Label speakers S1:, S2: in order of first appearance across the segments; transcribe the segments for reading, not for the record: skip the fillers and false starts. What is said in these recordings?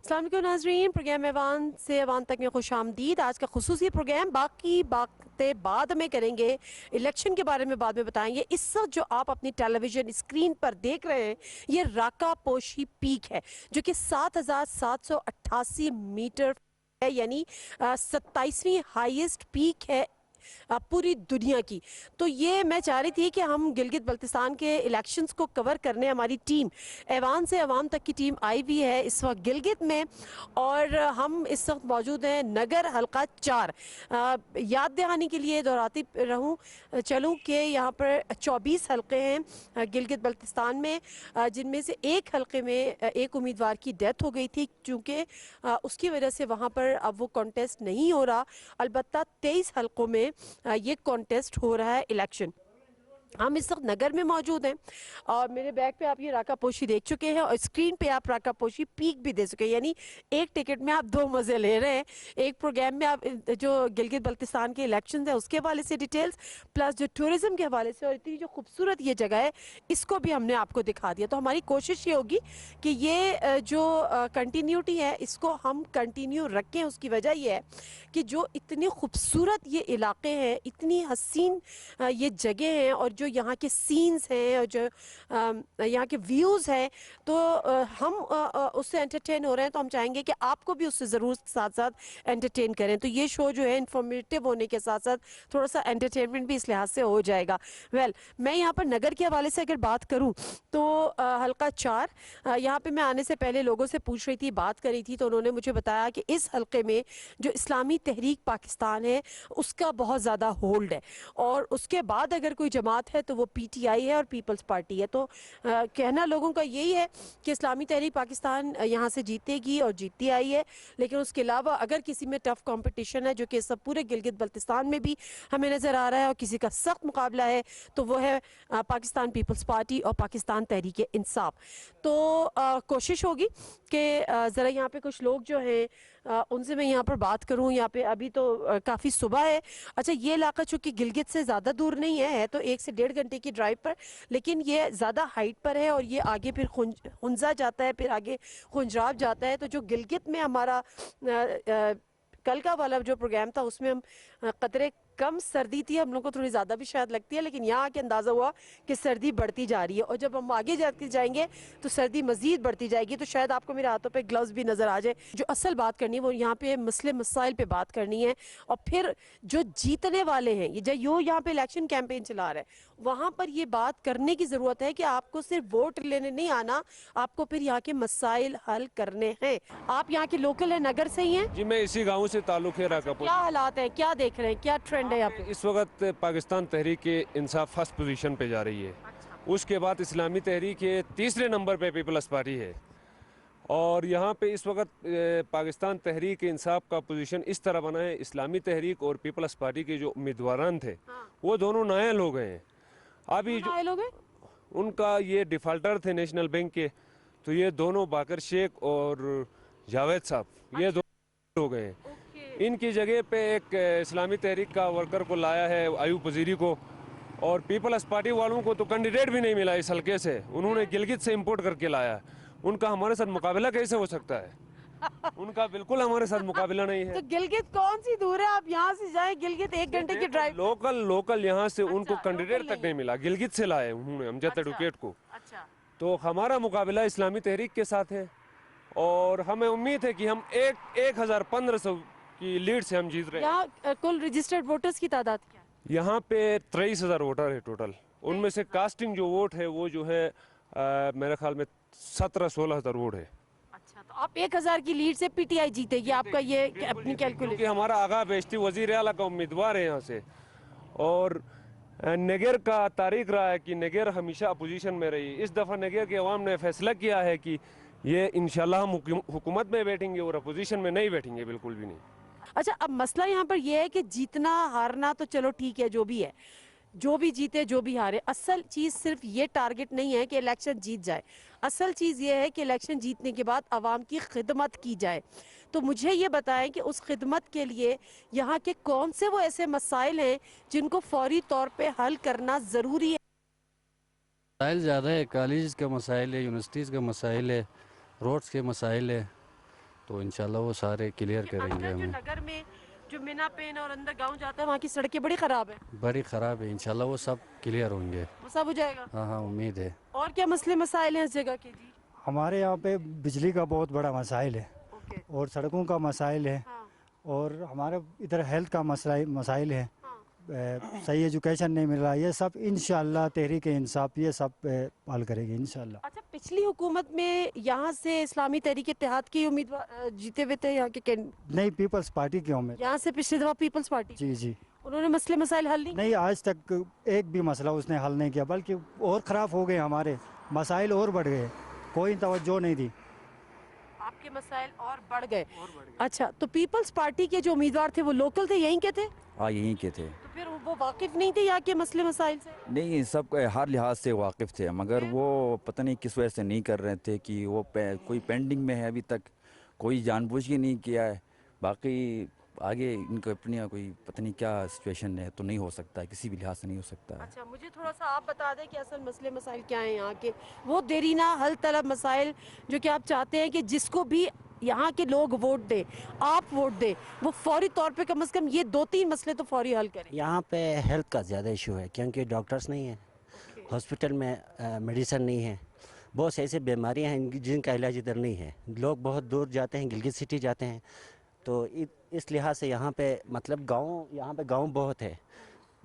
S1: अस्सलाम वालेकुम नाज़रीन, प्रोग्राम ऐवान से ऐवान तक में खुश आमदीद। आज का खुसूसी प्रोग्राम बाकी बातें बाद में करेंगे, इलेक्शन के बारे में बाद में बताएंगे। इस वक्त जो आप अपनी टेलीविजन स्क्रीन पर देख रहे हैं ये राका पोशी पीक है जो कि 7,788 मीटर है, यानी 27वीं हाईएस्ट पीक है पूरी दुनिया की। तो ये मैं चाह रही थी कि हम गिलगित बल्तिस्तान के इलेक्शंस को कवर करने हमारी टीम ऐवान से अवाम तक की टीम आई हुई है इस वक्त गिलगित में, और हम इस वक्त मौजूद हैं नगर हल्का 4। याद दहानी के लिए दोहराती चलूँ कि यहाँ पर 24 हल्के हैं गिलगित बल्तिस्तान में, जिनमें से एक हल्के में एक उम्मीदवार की डेथ हो गई थी, क्योंकि उसकी वजह से वहाँ पर अब वो कॉन्टेस्ट नहीं हो रहा। अलबत्ता 23 हल्कों में ये कॉन्टेस्ट हो रहा है इलेक्शन। हम इस वक्त नगर में मौजूद हैं और मेरे बैग पे आप ये राका पोशी देख चुके हैं और स्क्रीन पे आप राका पोशी पीक भी देख चुके हैं, यानी एक टिकट में आप दो मज़े ले रहे हैं। एक प्रोग्राम में आप जो गिलगित बल्तिस्तान के इलेक्शन है उसके हवाले से डिटेल्स, प्लस जो टूरिज्म के हवाले से, और इतनी जो खूबसूरत ये जगह है इसको भी हमने आपको दिखा दिया। तो हमारी कोशिश ये होगी कि ये जो कंटिन्यूटी है इसको हम कंटिन्यू रखें। उसकी वजह ये है कि जो इतने खूबसूरत ये इलाके हैं, इतनी हसीन ये जगह हैं, और जो यहाँ के सीन्स हैं और जो यहाँ के व्यूज़ हैं, तो हम उससे एंटरटेन हो रहे हैं। तो हम चाहेंगे कि आपको भी उससे ज़रूर साथ साथ एंटरटेन करें। तो ये शो जो है इंफॉर्मेटिव होने के साथ साथ थोड़ा सा एंटरटेनमेंट भी इस लिहाज से हो जाएगा। मैं यहाँ पर नगर के हवाले से अगर बात करूँ तो हल्का 4, यहाँ पर मैं आने से पहले लोगों से पूछ रही थी, बात करी थी, तो उन्होंने मुझे बताया कि इस हल्के में जो इस्लामी तहरीक पाकिस्तान है उसका बहुत ज़्यादा होल्ड है, और उसके बाद अगर कोई जमात है तो वो पीटीआई है और पीपल्स पार्टी है। तो कहना लोगों का यही है कि इस्लामी तहरीक पाकिस्तान यहाँ से जीतेगी और जीतती आई है, लेकिन उसके अलावा अगर किसी में टफ कंपटीशन है, जो कि सब पूरे गिलगित बल्तिस्तान में भी हमें नज़र आ रहा है, और किसी का सख्त मुकाबला है, तो वो है पाकिस्तान पीपल्स पार्टी और पाकिस्तान तहरीक इंसाफ। तो कोशिश होगी कि ज़रा यहाँ पे कुछ लोग जो हैं उनसे मैं यहाँ पर बात करूँ। यहाँ पे अभी तो काफ़ी सुबह है। अच्छा, ये इलाका चूँकि गिलगित से ज़्यादा दूर नहीं है तो 1 से 1.5 घंटे की ड्राइव पर, लेकिन ये ज़्यादा हाइट पर है और ये आगे फिर हुंजा जाता है, फिर आगे खुंजराब जाता है। तो जो गिलगित में हमारा कल का वाला जो प्रोग्राम था उसमें हम कतरे कम सर्दी थी, हम लोग को थोड़ी ज़्यादा भी शायद लगती है, लेकिन यहाँ आके अंदाज़ा हुआ कि सर्दी बढ़ती जा रही है, और जब हम आगे जाते जाएंगे तो सर्दी मज़ीद बढ़ती जाएगी। तो शायद आपको मेरे हाथों पे ग्लव्स भी नज़र आ जाए। जो असल बात करनी है वो यहाँ पे मसले मसाइल पे बात करनी है, और फिर जो जीतने वाले हैं, ये जो यहाँ पे इलेक्शन कैंपेन चला रहा है, वहाँ पर ये बात करने की ज़रूरत है कि आपको सिर्फ वोट लेने नहीं आना, आपको फिर यहाँ के मसाइल हल करने हैं। आप यहाँ के लोकल है, नगर से ही हैं
S2: जी? मैं इसी गांव से ताल्लुक़ है राका पोशी।
S1: क्या हालात है, क्या देख रहे हैं, क्या ट्रेंड है यहाँ पे?
S2: इस वक्त पाकिस्तान तहरीक इंसाफ फर्स्ट पोजीशन पे जा रही है। उसके बाद इस्लामी तहरीक तीसरे नंबर पे पीपल्स पार्टी है, और यहाँ पे इस वक्त पाकिस्तान तहरीक इंसाफ का पोजीशन इस तरह बना है, इस्लामी तहरीक और पीपल्स पार्टी के जो उम्मीदवार थे वो दोनों नए लोग हैं। अभी जो
S1: लोग हैं
S2: उनका ये डिफ़ाल्टर थे नेशनल बैंक के, तो ये दोनों बाकर शेख और जावेद साहब, ये दोनों लोग हैं। इनकी जगह पे एक इस्लामी तहरीक का वर्कर को लाया है, अयूब वजीरी को, और पीपल्स पार्टी वालों को तो कैंडिडेट भी नहीं मिला इस हल्के से, उन्होंने गिलगित से इंपोर्ट करके लाया। उनका हमारे साथ मुकाबला कैसे हो सकता है? उनका बिल्कुल हमारे साथ मुकाबला नहीं है।
S1: तो गिलगित कौन सी दूर है? आप यहाँ से जाए गिलगित 1 घंटे की ड्राइव।
S2: लोकल यहाँ से उनको कैंडिडेट तक नहीं मिला, गिलगित से लाए उन्होंने अमजद एडवोकेट को। तो हमारा मुकाबला इस्लामी तहरीक के साथ है, और हमें उम्मीद है कि हम 1,1500 की लीड से हम जीत रहे हैं।
S1: यहाँ कुल रजिस्टर्ड वोटर्स की तादाद क्या है?
S2: यहाँ पे 23,000 वोटर है टोटल। उनमें से कास्टिंग जो वोट है वो जो है मेरे ख्याल में 17-16 हज़ार वोट है।
S1: अच्छा, तो आप 1,000 की लीड से पीटीआई जीतेगी, आपका ये अपनी कैलकुलेशन?
S2: क्योंकि हमारा आगा बेशती वजीर आला का उम्मीदवार है यहाँ से, और नगर का तारीख रहा है कि नगर हमेशा अपोजिशन में रही। इस दफ़ा नगर के अवाम ने फैसला किया है कि ये इंशाल्लाह हम हुकूमत में बैठेंगे और अपोजिशन में नहीं बैठेंगे, बिल्कुल भी नहीं।
S1: अच्छा, अब मसला यहाँ पर यह है कि जीतना हारना तो चलो ठीक है, जो भी है, जो भी जीते जो भी हारे, असल चीज़ सिर्फ ये टारगेट नहीं है कि इलेक्शन जीत जाए। असल चीज़ ये है कि इलेक्शन जीतने के बाद आवाम की खिदमत की जाए। तो मुझे ये बताएं कि उस खिदमत के लिए यहाँ के कौन से वो ऐसे मसाइल हैं जिनको फौरी तौर पे हल करना ज़रूरी है?
S3: मसाइल ज़्यादा है, कॉलेज का मसाइल है, यूनिवर्सिटीज़ का मसाइल है, रोड्स के मसाइल है, तो इंशाल्लाह वो सारे क्लियर करेंगे
S1: अंदर जो
S3: हमें।
S1: नगर में जो मीना पेन और अंदर गांव जाता है वहाँ की सड़कें बड़ी खराब है,
S3: बड़ी ख़राब है, इंशाल्लाह वो सब क्लियर होंगे।
S1: वो सब हो जाएगा।
S3: हाँ हाँ, उम्मीद है।
S1: और क्या मसले मसाइल हैं इस जगह के जी?
S4: हमारे यहाँ पे बिजली का बहुत बड़ा मसाइल है
S1: ओके।
S4: और सड़कों का मसाइल है
S1: हाँ
S4: और हमारे इधर हेल्थ का मसाइल है।
S1: हाँ।
S4: सही एजुकेशन नहीं मिल रहा, ये सब इंशाल्लाह तहरीक इंसाफ ये सब हल करेगी इंशाल्लाह।
S1: अच्छा, पिछली हुकूमत में यहाँ से इस्लामी तहरीक इत्तेहाद के उम्मीदवार जीते हुए थे यहाँ के
S4: नहीं, पीपल्स पार्टी की उम्मीद।
S1: यहाँ से पिछली दफा पीपल्स पार्टी,
S4: जी जी।
S1: उन्होंने मसले मसाइल हल नहीं
S4: नहीं, आज तक एक भी मसला उसने हल नहीं किया, बल्कि और ख़राब हो गए, हमारे मसाइल और बढ़ गए, कोई तवज्जो नहीं दी।
S1: आपके मसाइल और बढ़ गए। अच्छा, तो पीपल्स पार्टी के जो उम्मीदवार थे वो लोकल थे, यहीं के थे,
S5: हाँ यहीं के थे।
S1: तो फिर वो वाकिफ नहीं थे यहाँ के मसले मसाइल से?
S5: नहीं, सब हर लिहाज से वाकिफ़ थे, मगर वो पता नहीं किस वजह से नहीं कर रहे थे कि वो कोई पेंडिंग में है अभी तक, कोई जानबूझ के नहीं किया है। बाकी आगे इनको अपनी कोई पता नहीं क्या सिचुएशन है, तो नहीं हो सकता है, किसी भी लिहाज से नहीं हो सकता है।
S1: अच्छा, मुझे थोड़ा सा आप बता दें कि असल मसले मसाइल क्या हैं यहाँ के, वो देरीना हल तलब मसाइल जो कि आप चाहते हैं कि जिसको भी यहाँ के लोग वोट दें, आप वोट दें, वो फौरी तौर पे कम से कम ये 2-3 मसले तो फौरी हल करें।
S6: यहाँ पे हेल्थ का ज़्यादा इशू है क्योंकि डॉक्टर्स नहीं हैं, हॉस्पिटल में मेडिसिन नहीं है, बहुत से ऐसे बीमारियाँ हैं जिनका इलाज इधर नहीं है, लोग बहुत दूर जाते हैं, गिलगित सिटी जाते हैं, तो इस लिहाज से यहाँ पे मतलब यहाँ पे गांव बहुत है।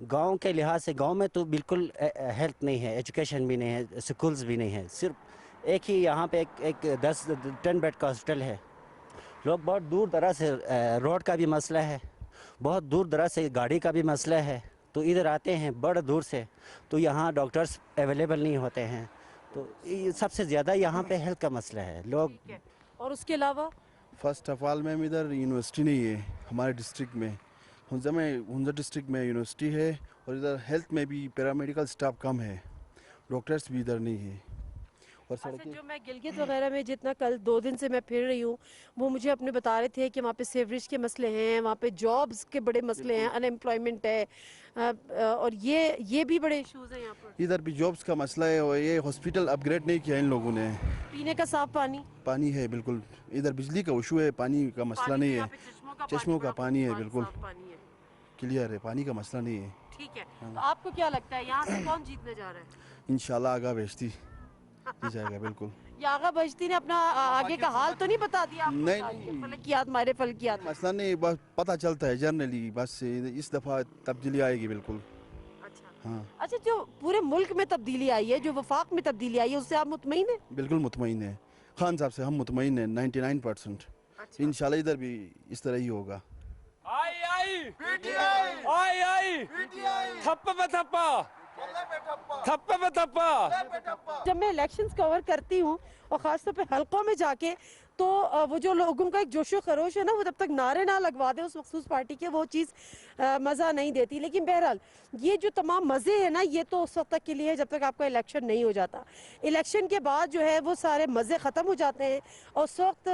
S6: गांव के लिहाज से गांव में तो बिल्कुल हेल्थ नहीं है, एजुकेशन भी नहीं है, स्कूल्स भी नहीं है, सिर्फ एक ही यहाँ पे एक 10 बेड का हॉस्पिटल है। लोग बहुत दूर दराज से, रोड का भी मसला है, बहुत दूर दराज से गाड़ी का भी मसला है, तो इधर आते हैं बड़े दूर से, तो यहाँ डॉक्टर्स अवेलेबल नहीं होते हैं, तो ये सबसे ज़्यादा यहाँ पे हेल्थ का मसला है लोग।
S1: ठीक है, और उसके अलावा
S7: फर्स्ट ऑफ ऑल मैम इधर यूनिवर्सिटी नहीं है हमारे डिस्ट्रिक्ट में, हुंजा डिस्ट्रिक्ट में यूनिवर्सिटी है और इधर हेल्थ में भी पैरामेडिकल स्टाफ कम है, डॉक्टर्स भी इधर नहीं है। और
S1: अच्छा,
S7: सड़कें
S1: जो मैं गिलगित वगैरह में जितना कल 2 दिन से मैं फिर रही हूँ, वो मुझे अपने बता रहे थे कि वहाँ पे सेवरेज के मसले हैं, वहाँ पे जॉब्स के बड़े मसले हैं, अनएम्प्लॉयमेंट है, और ये भी बड़े इश्यूज हैं यहाँ पर।
S7: इधर भी जॉब्स का मसला है और ये हॉस्पिटल अपग्रेड नहीं किया इन लोगों ने।
S1: पीने का साफ
S7: पानी है बिल्कुल, इधर बिजली का इशू है, पानी का मसला नहीं है, चश्मों का पानी है, बिल्कुल क्लियर है, पानी का मसला नहीं है।
S1: ठीक है, तो आपको क्या लगता है यहाँ से कौन जीतने जा रहा है?
S7: इंशाल्लाह आगा बेचती जी जाएगा बिल्कुल।
S1: ये आगा बजती ने अपना आगे का हाल तो नहीं बता दिया आपको?
S7: नहीं।
S1: फलकियात मारे फलकियात।
S7: मसला नहीं, बस पता चलता है जर्नली, बस इस दफ़ा तब्दीली आएगी बिल्कुल।
S1: अच्छा
S7: हाँ
S1: अच्छा, जो पूरे मुल्क में तब्दीली आई है, जो वफाक में तब्दीली आई है, उससे आप मुतमईन हैं?
S7: बिल्कुल मुतमईन है, खान साहब से हम मुतमईन हैं 99%। इंशाल्लाह इधर भी इस तरह ही होगा।
S2: आई आई आई आई थप्पा पे थप्पा, थप्पा पे थप्पा।
S1: जब मैं इलेक्शंस कवर करती हूँ और ख़ासतौर पे हलकों में जाके, तो वो जो लोगों का एक जोशो खरोश है ना, वो जब तक नारे ना लगवा दे उस मखसूस पार्टी के, वो चीज़ मज़ा नहीं देती। लेकिन बहरहाल ये जो तमाम मज़े हैं ना, ये तो उस वक्त तक के लिए है जब तक आपका इलेक्शन नहीं हो जाता। इलेक्शन के बाद जो है वो सारे मज़े ख़त्म हो जाते हैं और उस वक्त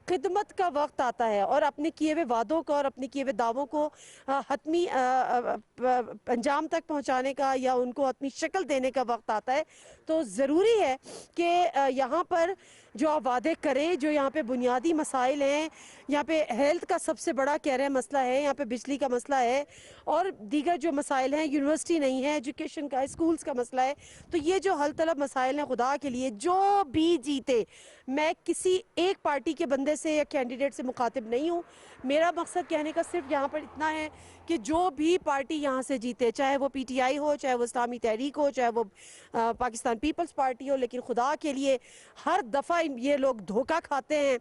S1: खिदमत का वक्त आता है और अपने किए हुए वादों को और अपने किए हुए दावों को हतमी अंजाम तक पहुँचाने का या उनको हतमी शक्ल देने का वक्त आता है। तो ज़रूरी है कि यहाँ पर जो आप वादे करें, जो यहाँ पे बुनियादी मसाइल हैं, यहाँ पे हेल्थ का सबसे बड़ा कह रहे हैं मसला है, यहाँ पे बिजली का मसला है और दीगर जो मसाइल हैं, यूनिवर्सिटी नहीं है, एजुकेशन का, स्कूल्स का मसला है, तो ये जो हल तलब मसाइल हैं, खुदा के लिए जो भी जीते, मैं किसी एक पार्टी के बंदे से या कैंडिडेट से मुखातिब नहीं हूँ। मेरा मकसद कहने का सिर्फ यहाँ पर इतना है कि जो भी पार्टी यहाँ से जीते, चाहे वो PTI हो, चाहे वो इस्लामी तहरीक हो, चाहे वो पाकिस्तान पीपल्स पार्टी हो, लेकिन खुदा के लिए हर दफ़ा ये लोग धोखा खाते हैं,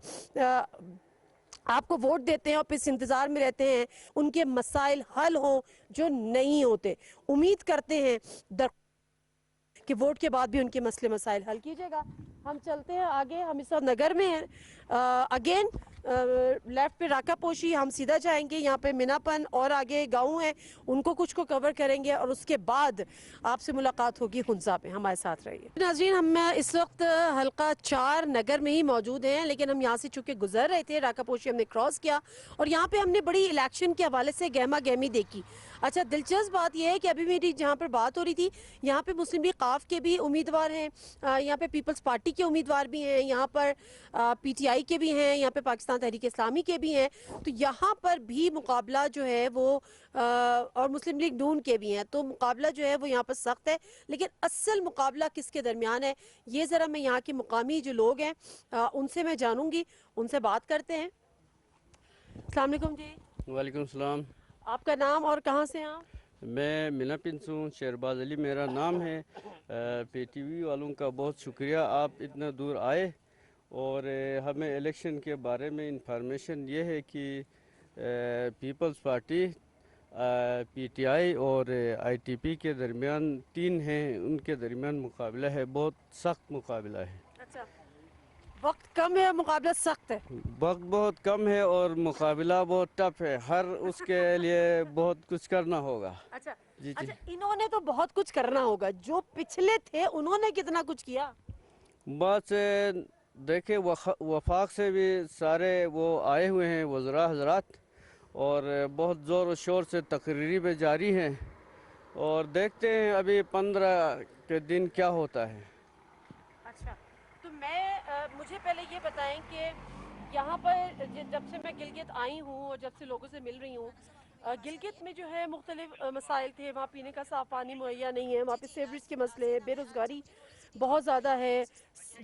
S1: आपको वोट देते हैं और फिर इस इंतज़ार में रहते हैं उनके मसाइल हल हों जो नहीं होते। उम्मीद करते हैं कि वोट के बाद भी उनके मसले मसाइल हल कीजिएगा। हम चलते हैं आगे, हम इस वक्त नगर में हैं, अगेन लेफ्ट पे राकापोशी, हम सीधा जाएंगे, यहाँ पे मीनापन और आगे गांव हैं, उनको कुछ को कवर करेंगे और उसके बाद आपसे मुलाकात होगी हुंजा पे। हमारे साथ रहिए नाज़रीन। हम इस वक्त हल्का 4 नगर में ही मौजूद हैं, लेकिन हम यहाँ से चूँकि गुजर रहे थे, राकापोशी हमने क्रॉस किया और यहाँ पे हमने बड़ी इलेक्शन के हवाले से गहमा गहमी देखी। अच्छा, दिलचस्प बात यह है कि अभी मेरी जहाँ पर बात हो रही थी, यहाँ पे मुस्लिम लीग काफ के भी उम्मीदवार हैं, यहाँ पे पीपल्स पार्टी के उम्मीदवार भी हैं, यहाँ पर PTI के भी हैं, यहाँ पे पाकिस्तान پاکستان تحریک اسلامی کے بھی ہیں، تو یہاں پر بھی مقابلہ جو ہے وہ اور مسلم لیگ نون کے بھی ہیں، تو مقابلہ جو ہے وہ یہاں پر سخت ہے، لیکن اصل مقابلہ کس کے درمیان ہے یہ ذرا میں یہاں کے مقامی جو لوگ ہیں ان سے میں جانوں گی، ان سے بات کرتے ہیں۔ السلام علیکم جی،
S8: وعلیکم السلام۔
S1: آپ کا نام اور کہاں سے ہیں آپ؟
S8: میں منا پنسوں، شہرباز علی میرا نام ہے۔ پی ٹی وی والوں کا بہت شکریہ، آپ اتنا دور آئے اور ہمیں الیکشن کے بارے میں انفارمیشن یہ ہے کہ Peoples Party, P T I اور آئی ٹی پی کے درمیان 3 ہیں، ان کے درمیان مقابلہ ہے، بہت سخت مقابلہ ہے۔
S1: اچھا، وقت کم ہے، مقابلہ سخت ہے؟
S8: وقت بہت کم ہے اور مقابلہ بہت ٹف ہے، ہر اس کے لیے بہت کچھ کرنا ہوگا۔
S1: اچھا
S8: جی
S1: اچھا، انہوں نے تو بہت کچھ کرنا ہوگا، جو پچھلے تھے انہوں نے کتنا کچھ کیا؟
S8: بس دیکھیں وفاق سے بھی سارے وہ آئے ہوئے ہیں وزراء حضرات، اور بہت زور و شور سے تقرری میں جاری ہیں، اور دیکھتے ہیں ابھی 15 کے دن کیا ہوتا ہے۔
S1: اچھا، تو مجھے پہلے یہ بتائیں کہ یہاں پر جب سے میں گلگت آئی ہوں اور جب سے لوگوں سے مل رہی ہوں، گلگت میں جو ہے مختلف مسائل تھے، وہاں پینے کا صاف پانی مہیا نہیں ہے، وہاں پہ سیوریج کے مسئلے ہیں، بے روزگاری بہت زیادہ ہے۔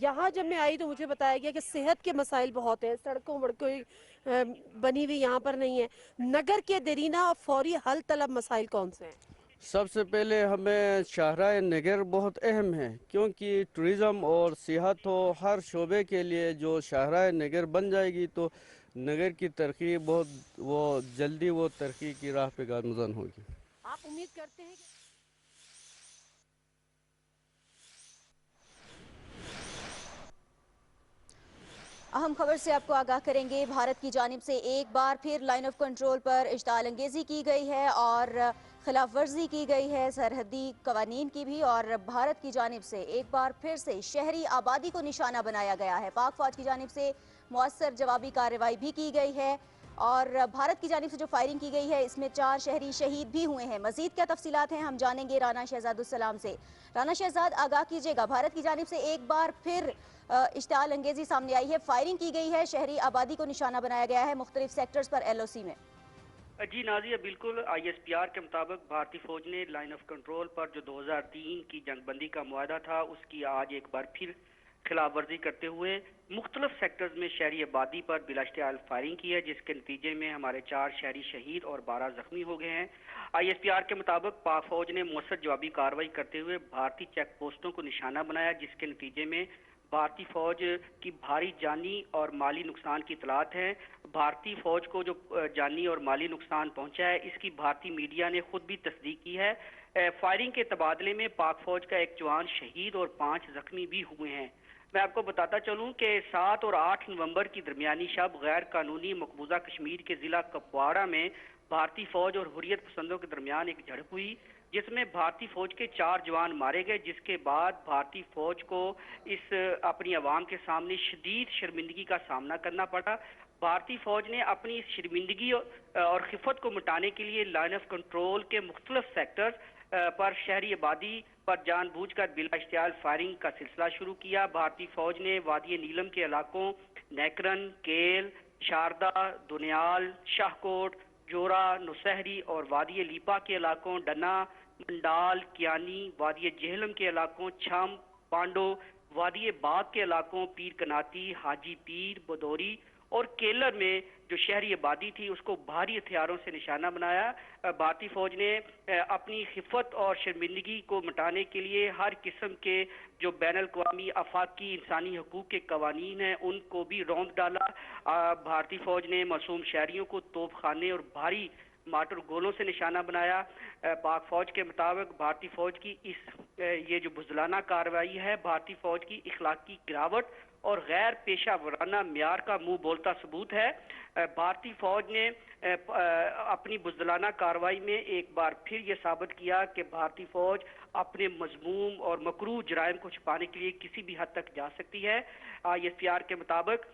S1: یہاں جب میں آئی تو مجھے بتایا گیا کہ صحت کے مسائل بہت ہیں، سڑکوں وڑکوں بنی ہوئی یہاں پر نہیں ہے۔ نگر کے دیرینہ اور فوری حل طلب مسائل کون سے ہیں؟
S8: سب سے پہلے ہمیں شاہراہ نگر بہت اہم ہے، کیونکہ ٹورزم اور سیاحت ہو ہر شعبے کے لیے جو شاہراہ نگر بن جائے گی تو نگر کی ترقی بہت جلدی وہ ترقی کی راہ پہ گامزن ہوگی۔
S1: آپ امید کرتے ہیں کہ
S9: اہم خبر سے آپ کو آگاہ کریں گے، بھارت کی جانب سے ایک بار پھر لائن آف کنٹرول پر اشتعال انگیزی کی گئی ہے اور خلاف ورزی کی گئی ہے سرحدی قوانین کی بھی، اور بھارت کی جانب سے ایک بار پھر سے شہری آبادی کو نشانہ بنایا گیا ہے۔ پاک فوج کی جانب سے مؤثر جوابی کارروائی بھی کی گئی ہے، اور بھارت کی جانب سے جو فائرنگ کی گئی ہے اس میں 4 شہری شہید بھی ہوئے ہیں۔ مزید کیا تفصیلات ہیں ہم جانیں گے رانا شہزاد السلام سے۔ رانا شہزاد، آگاہ کیجئے گا، بھارت کی جانب سے ایک بار پھر اشتعال انگیزی سامنے آئی ہے، فائرنگ کی گئی ہے، شہری آبادی کو نشانہ بنایا گیا ہے مختلف سیکٹرز پر ایل او سی میں۔
S10: جی ناظریہ، بالکل آئی ایس پی آر کے مطابق بھارتی فوج نے لائن آف کنٹرول پر جو 2003 کی جنگ بندی کا معاہدہ تھا اس کی آج ایک بار پھر خلاف ورزی کرتے ہوئے مختلف سیکٹرز میں شہری آبادی پر بلا اشتعال فائرنگ کی ہے، جس کے نتیجے میں ہمارے 4 شہری شہید اور 12 زخمی ہو گئے ہیں۔ آئی ایس پی آر کے مطابق پاک فوج نے مؤثر جوابی کارروائی کرتے ہوئے بھارتی چیک پوسٹوں کو نشانہ بنایا، جس کے نتیجے میں بھارتی فوج کی بھاری جانی اور مالی نقصان کی اطلاعات ہیں۔ بھارتی فوج کو جو جانی اور مالی نقصان پہنچا ہے اس کی بھارتی میڈیا نے خود بھی تصدیق کی ہے۔ فائرنگ کے تبادلے میں پاک فوج کا ایک جوان شہید اور 5 زخمی بھی ہوئے ہیں۔ میں آپ کو بتاتا چلوں کہ 7 اور 8 نومبر کی درمیانی شب غیر قانونی مقبوضہ کشمیر کے ضلع کپواڑہ میں بھارتی فوج اور حریت پسندوں کے درمیان ایک جھڑپ ہوئی، جس میں بھارتی فوج کے 4 جوان مارے گئے، جس کے بعد بھارتی فوج کو اس اپنی عوام کے سامنے شدید شرمندگی کا سامنا کرنا پڑا۔ بھارتی فوج نے اپنی اس شرمندگی اور خفت کو مٹانے کے لیے لائن آف کنٹرول کے مختلف سیکٹرز پر شہری آبادی پر جان بوجھ کر بلا اشتعال فائرنگ کا سلسلہ شروع کیا۔ بھارتی فوج نے وادی نیلم کے علاقوں نیکرن، کیل، شاردہ، دونیال، شاہ کوٹ، جورا، نوسہری اور وادی لیپا کے علاقوں ڈنا، منڈال، کیانی، وادی جہلم کے علاقوں چھم، پانڈو، وادی باغ کے علاقوں پیر کناتی، حاجی پیر، بدوری اور کیلر میں جو شہری آبادی تھی اس کو بھاری ہتھیاروں سے نشانہ بنایا۔ بھارتی فوج نے اپنی خفت اور شرمندگی کو مٹانے کے لیے ہر قسم کے جو بین الاقوامی آفاقی انسانی حقوق کے قوانین ہیں ان کو بھی روند ڈالا۔ بھارتی فوج نے معصوم شہریوں کو توپ خانے اور بھاری مارٹر گولوں سے نشانہ بنایا۔ پاک فوج کے مطابق بھارتی فوج کی یہ جو بزدلانہ کارروائی ہے بھارتی فوج کی اخلاقی گراوٹ اور غیر پیشہ ورانہ معیار کا منہ بولتا ثبوت ہے۔ بھارتی فوج نے اپنی بزدلانہ کارروائی میں ایک بار پھر یہ ثابت کیا کہ بھارتی فوج اپنے مذموم اور مکروہ جرائم کو چھپانے کے لیے کسی بھی حد تک جا سکتی ہے۔ آئی ایس پی آر کے مطابق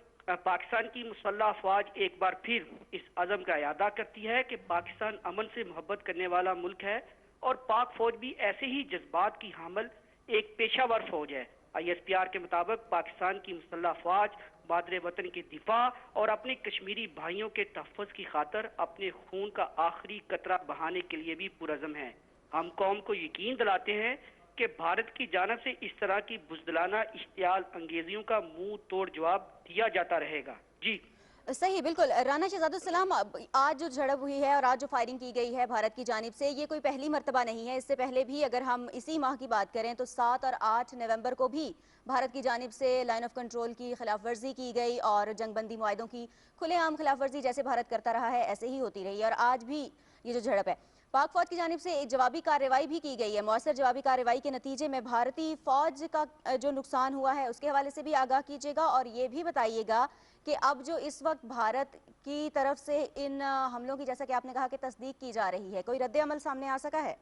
S10: پاکستان کی مسلح افواج ایک بار پھر اس عزم کا اعادہ کرتی ہے کہ پاکستان امن سے محبت کرنے والا ملک ہے، اور پاک فوج بھی ایسے ہی جذبات کی حامل ایک پیشہ ور فوج ہے۔ آئی ایس پی آر کے مطابق پاکستان کی مسلح افواج मादरे वतन के दिफा और अपने कश्मीरी भाइयों के तहफ़्फ़ुज़ की खातर अपने खून का आखिरी कतरा बहाने के लिए भी पुरज़म हैं। हम कौम को यकीन दिलाते हैं कि भारत की जानब से इस तरह की बुज़दिलाना इश्तियाल अंगेजियों का मुंह तोड़ जवाब दिया जाता रहेगा। जी
S9: सही, बिल्कुल। राना शहजादुल आज जो झड़प हुई है और आज जो फायरिंग की गई है भारत की जानिब से, ये कोई पहली मर्तबा नहीं है। इससे पहले भी अगर हम इसी माह की बात करें तो 7 और 8 नवंबर को भी भारत की जानिब से लाइन ऑफ कंट्रोल की खिलाफ वर्जी की गई और जंगबंदी मुआहदों की खुलेआम खिलाफ वर्जी जैसे भारत करता रहा है ऐसे ही होती रही है। और आज भी ये जो झड़प है, पाक फौज की जानिब से एक जवाबी कार्रवाई भी की गई है। मौसर जवाबी कार्रवाई के नतीजे में भारतीय फौज का जो नुकसान हुआ है उसके हवाले से भी आगाह कीजिएगा और ये भी बताइएगा कि अब जो इस वक्त भारत की तरफ से इन हमलों की, जैसा कि आपने कहा कि तस्दीक की जा रही है, कोई रद्द अमल सामने आ सका है?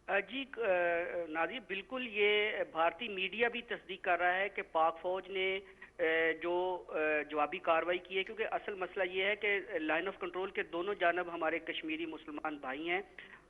S10: जी नाज़रीन, बिल्कुल ये भारतीय मीडिया भी तस्दीक कर रहा है कि पाक फौज ने जो जवाबी कार्रवाई की है, क्योंकि असल मसला ये है कि लाइन ऑफ कंट्रोल के दोनों जानब हमारे कश्मीरी मुसलमान भाई हैं,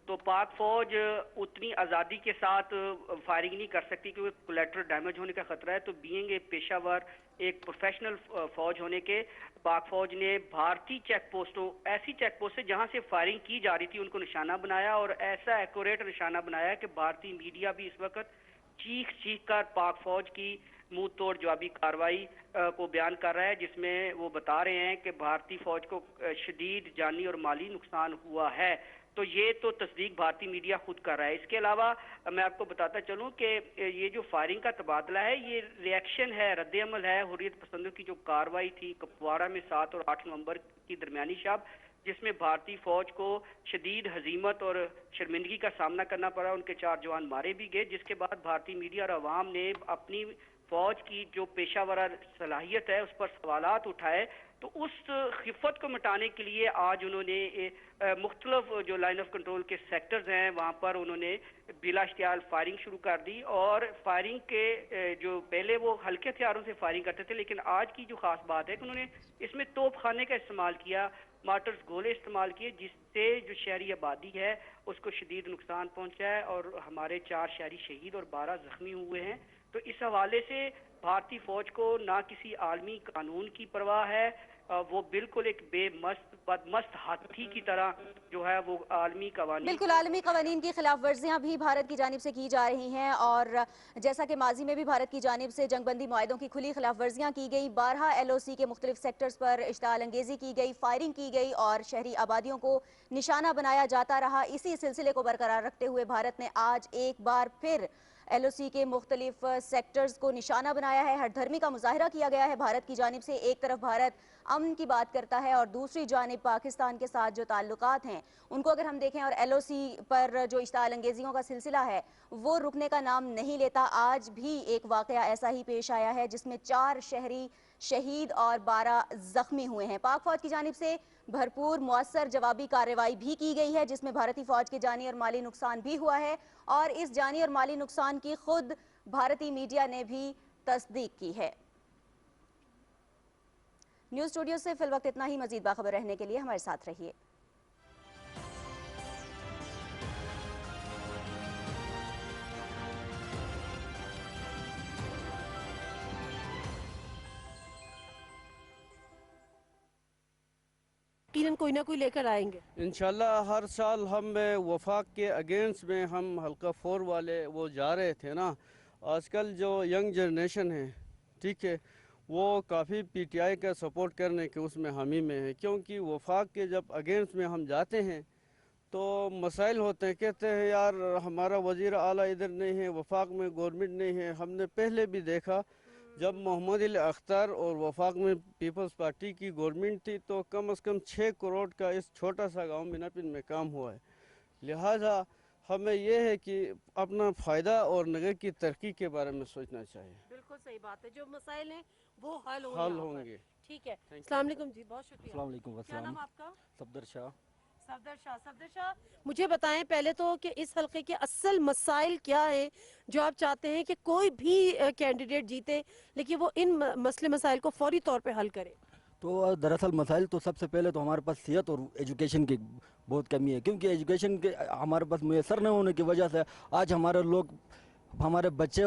S10: तो पाक फौज उतनी आज़ादी के साथ फायरिंग नहीं कर सकती क्योंकि कोलेटरल डैमेज होने का खतरा है। तो बीइंग ए पेशावर, एक प्रोफेशनल फौज होने के, पाक फौज ने भारतीय चेक पोस्टों, ऐसी चेक पोस्ट से जहां से फायरिंग की जा रही थी, उनको निशाना बनाया और ऐसा एक्यूरेट निशाना बनाया कि भारतीय मीडिया भी इस वक्त चीख चीख कर पाक फौज की मुंह तोड़ जवाबी कार्रवाई को बयान कर रहा है, जिसमें वो बता रहे हैं कि भारतीय फौज को शदीद जानी और माली नुकसान हुआ है। तो ये तो तस्दीक भारतीय मीडिया खुद कर रहा है। इसके अलावा मैं आपको बताता चलूं कि ये जो फायरिंग का तबादला है, ये रिएक्शन है, रद्द-ए-अमल है हुर्रियत पसंदों की जो कार्रवाई थी कुपवारा में 7 और 8 नवंबर की दरमियानी शब, जिसमें भारतीय फौज को शदीद हजीमत और शर्मिंदगी का सामना करना पड़ा। उनके 4 जवान मारे भी गए, जिसके बाद भारतीय मीडिया और अवाम ने अपनी फौज की जो पेशावर सलाहियत है उस पर सवालात उठाए। तो उस खिफत को मिटाने के लिए आज उन्होंने मुख्तलिफ जो लाइन ऑफ कंट्रोल के सेक्टर्स हैं वहाँ पर उन्होंने बिला इश्तियाल फायरिंग शुरू कर दी। और फायरिंग के जो पहले वो हल्के हथियारों से फायरिंग करते थे, लेकिन आज की जो खास बात है कि उन्होंने इसमें तोप खाने का इस्तेमाल किया, मार्टर्स गोले इस्तेमाल किए, जिससे जो शहरी आबादी है उसको शदीद नुकसान पहुँचा है और हमारे 4 शहरी शहीद और 12 जख्मी हुए हैं। तो इस हवाले से भारतीय फौज को ना किसी आलमी कानून की परवाह है, वो बिल्कुल एक बेमस्त बदमस्त हाथी की तरह जो है वो आलमी कवानीन,
S9: बिल्कुल आलमी कवानीन की खिलाफ वर्जियाँ भी भारत की जानिब से की जा रही हैं। और जैसा कि माजी में भी भारत की जानिब से जंगबंदी मुआहदों की खुली खिलाफ वर्जियाँ की गई, 12 LOC के मुख्तलिफ सेक्टर्स पर इश्तियाल अंगेजी की गई, फायरिंग की गई और शहरी आबादियों को निशाना बनाया जाता रहा। इसी सिलसिले को बरकरार रखते हुए भारत ने आज एक बार फिर LOC के मुख्तलिफ सेक्टर्स को निशाना बनाया है। हठधर्मी का मुजाहिरा किया गया है भारत की जानिब से। एक तरफ भारत अमन की बात करता है और दूसरी जानिब पाकिस्तान के साथ जो ताल्लुकात हैं उनको अगर हम देखें और LOC पर जो इश्तियाल अंगेजियों का सिलसिला है वो रुकने का नाम नहीं लेता। आज भी एक वाकया ऐसा ही पेश आया है जिसमें 4 शहरी शहीद और 12 जख्मी हुए हैं। पाक फौज की जानिब से भरपूर मुअस्सर जवाबी कार्रवाई भी की गई है, जिसमें भारतीय फौज के जानी और माली नुकसान भी हुआ है और इस जानी और माली नुकसान की खुद भारतीय मीडिया ने भी तस्दीक की है। न्यूज़ स्टूडियो से फिल वक्त इतना ही। मजीद बाखबर रहने के लिए हमारे साथ रहिए।
S1: कोई ना कोई लेकर आएंगे
S8: इंशाल्लाह। हर साल हम वफाक के अगेंस्ट में हम हल्का 4 वाले वो जा रहे थे ना। आजकल जो यंग जनरेशन है, ठीक है, वो काफ़ी PTI का सपोर्ट करने के उसमें हामी में है, क्योंकि वफाक के जब अगेंस्ट में हम जाते हैं तो मसाइल होते हैं। कहते हैं यार हमारा वज़ीर आला इधर नहीं है, वफाक में गवर्नमेंट नहीं है। हमने पहले भी देखा जब मोहम्मद अली अख्तर और वफाक में पीपल्स पार्टी की गवर्नमेंट थी तो कम से कम 6 करोड़ का इस छोटा सा गांव मीनापिन में काम हुआ है। लिहाजा हमें यह है कि अपना फ़ायदा और नगर की तरक्की के बारे में सोचना चाहिए।
S1: बिल्कुल सही बात है, जो मसाइल हैं वो हल
S8: होंगे।
S1: ठीक है। अस्सलाम वालेकुम जी, बहुत शुक्रिया।
S3: अस्सलाम वालेकुम।
S1: क्या नाम आपका?
S3: सफदर शाह।
S1: सफदर शाह, मुझे बताएं पहले तो कि इस हल्के के असल मसाइल क्या हैं जो आप चाहते हैं कि कोई भी कैंडिडेट जीते लेकिन वो इन मसले मसाइल को फौरी तौर पे हल करे।
S11: तो दरअसल मसाइल तो सबसे पहले तो हमारे पास सेहत और एजुकेशन की बहुत कमी है, क्योंकि एजुकेशन के हमारे पास मुयसर न होने की वजह से आज हमारे लोग, हमारे बच्चे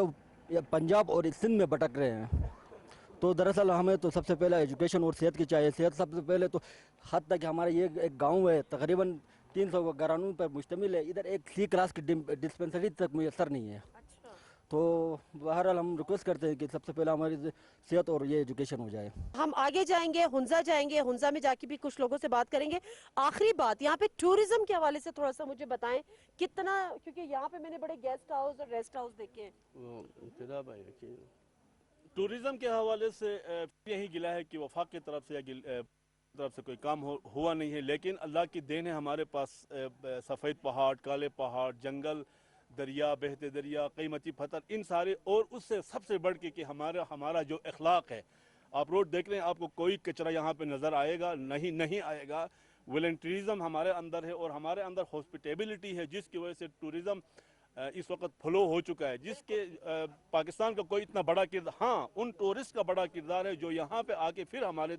S11: पंजाब और सिंध में भटक रहे हैं। तो दरअसल हमें तो सबसे पहले एजुकेशन और सेहत की चाहिए। सेहत सबसे पहले तो हद तक हमारा ये एक गांव है तकरीबन 300 घरानों पर मुश्तमिल है, इधर एक सी क्लास की डिस्पेंसरी तक मुयसर नहीं है। तो बहरहाल हम रिक्वेस्ट करते हैं कि सबसे पहले हमारी सेहत और ये एजुकेशन हो जाए।
S1: हम आगे जाएंगे, हुंजा जाएंगे, हुंजा में जाके भी कुछ लोगों से बात करेंगे। आखिरी बात यहाँ पे टूरिज्म के हवाले से थोड़ा सा मुझे बताएं कितना, क्योंकि यहाँ पे मैंने बड़े गेस्ट हाउस और रेस्ट हाउस देखे हैं।
S12: टूरिज्म के हवाले से यही गिला है कि वफाक की तरफ से तरफ से कोई काम हुआ नहीं है, लेकिन अल्लाह की देन है हमारे पास सफ़ेद पहाड़, काले पहाड़, जंगल, दरिया, बहते दरिया, कीमती पत्थर, इन सारे, और उससे सबसे बढ़ के कि हमारा जो अखलाक है। आप रोड देख रहे हैं, आपको कोई कचरा यहाँ पे नज़र आएगा नहीं आएगा। वॉलंटियरिज्म हमारे अंदर है और हमारे अंदर हॉस्पिटेबिलिटी है, जिसकी वजह से टूरिज़म इस वक्त फ्लो हो चुका है, जिसके पाकिस्तान का कोई इतना बड़ा किरदार, हाँ उन टूरिस्ट का बड़ा किरदार है जो यहाँ पे आके फिर हमारे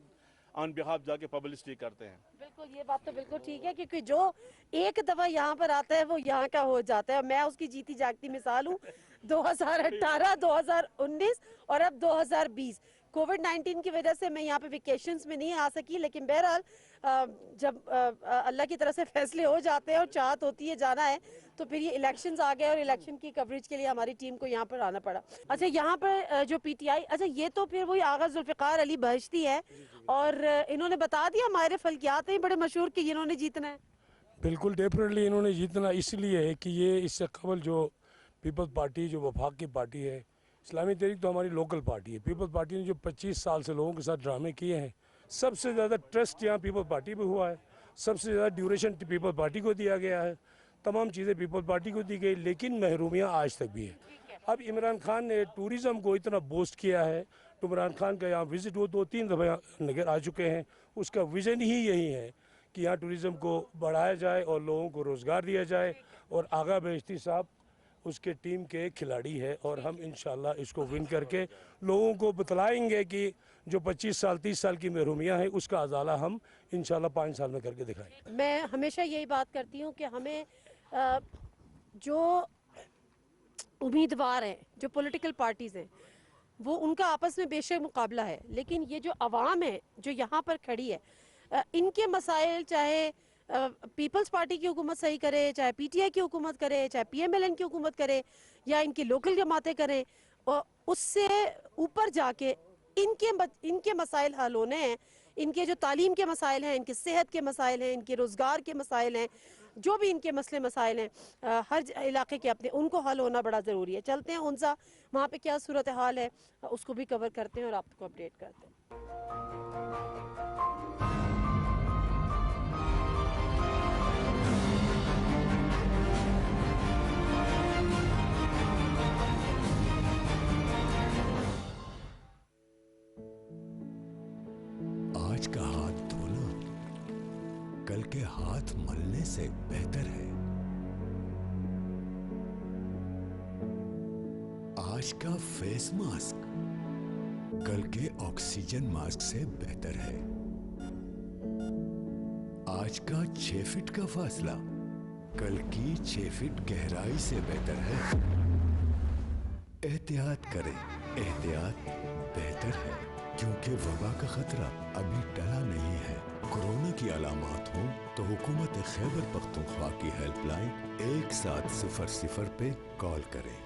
S12: ऑन बिहाफ जाके पब्लिसिटी करते हैं।
S1: बिल्कुल, ये बात तो बिल्कुल ठीक है, क्योंकि जो एक दफा यहाँ पर आता है वो यहाँ का हो जाता है। मैं उसकी जीती जागती मिसाल हूँ। 2018, 2019 और अब 2020 कोविड-19 की वजह से मैं यहाँ पे वेकेशंस में नहीं आ सकी, लेकिन बहरहाल जब अल्लाह की तरफ से फैसले हो जाते हैं और चाहत होती है जाना है, तो फिर ये इलेक्शंस आ गए और इलेक्शन की कवरेज के लिए हमारी टीम को यहाँ पर आना पड़ा। अच्छा, यहाँ पर जो पीटीआई, अच्छा ये तो फिर वही आगा जुल्फिकार अली बहश्ती है, और इन्होंने बता दिया हमारे फल्कियात हैं बड़े मशहूर कि इन्होंने जीतना है।
S13: बिल्कुल डेफिनेटली इन्होंने जीतना इसलिए है कि ये इससे कबल जो पीपल्स पार्टी, जो वफाक की पार्टी है, इस्लामी तहरीक तो हमारी लोकल पार्टी है। पीपल्स पार्टी ने जो 25 साल से लोगों के साथ ड्रामे किए हैं, सबसे ज़्यादा ट्रस्ट यहाँ पीपल्स पार्टी पे हुआ है, सबसे ज़्यादा ड्यूरेशन पीपल्स पार्टी को दिया गया है, तमाम चीज़ें पीपल्स पार्टी को दी गई, लेकिन महरूमियाँ आज तक भी है। अब इमरान खान ने टूरिज़म को इतना बूस्ट किया है, तो इमरान खान का यहाँ विज़िट वो 2-3 दफ़ा नगर आ चुके हैं। उसका विज़न ही यही है कि यहाँ टूरिज़म को बढ़ाया जाए और लोगों को रोज़गार दिया जाए, और आगा बहश्ती साहब उसके टीम के खिलाड़ी है, और हम इंशाल्लाह इसको विन करके लोगों को बतलाएंगे कि जो 25 साल 30 साल की महरूमियाँ हैं उसका अजाला हम इंशाल्लाह 5 साल में करके दिखाएंगे।
S1: मैं हमेशा यही बात करती हूँ कि हमें जो उम्मीदवार हैं, जो पॉलिटिकल पार्टीज़ हैं, वो उनका आपस में बेशक मुकाबला है, लेकिन ये जो अवाम है जो यहाँ पर खड़ी है, इनके मसाइल चाहे पीपल्स पार्टी की हुकूमत सही करे, चाहे पीटीआई की हुकूमत करे, चाहे पीएमएलएन की हुकूमत करे, या इनकी लोकल जमातें करें, और उससे ऊपर जाके इनके मसाइल हल होने हैं। इनके जो तालीम के मसाइल हैं, इनके सेहत के मसाइल हैं, इनके रोज़गार के मसाइल हैं, जो भी इनके मसले मसाइल हैं, हर इलाके के अपने, उनको हल होना बड़ा ज़रूरी है। चलते हैं हुंजा, वहाँ पे क्या सूरत हाल है उसको भी कवर करते हैं और आपको अपडेट करते हैं।
S14: आज का हाथ धोना कल के हाथ मलने से बेहतर है। आज का फेस मास्क कल के ऑक्सीजन मास्क से बेहतर है। आज का 6 फीट का फासला कल की 6 फीट गहराई से बेहतर है। एहतियात करें, एहतियात बेहतर है, क्योंकि वबा का खतरा अभी टला नहीं है। कोरोना की अलामात हो तो हुकूमत खैबर पख्तूनख्वा की हेल्पलाइन 1700 पे कॉल करें।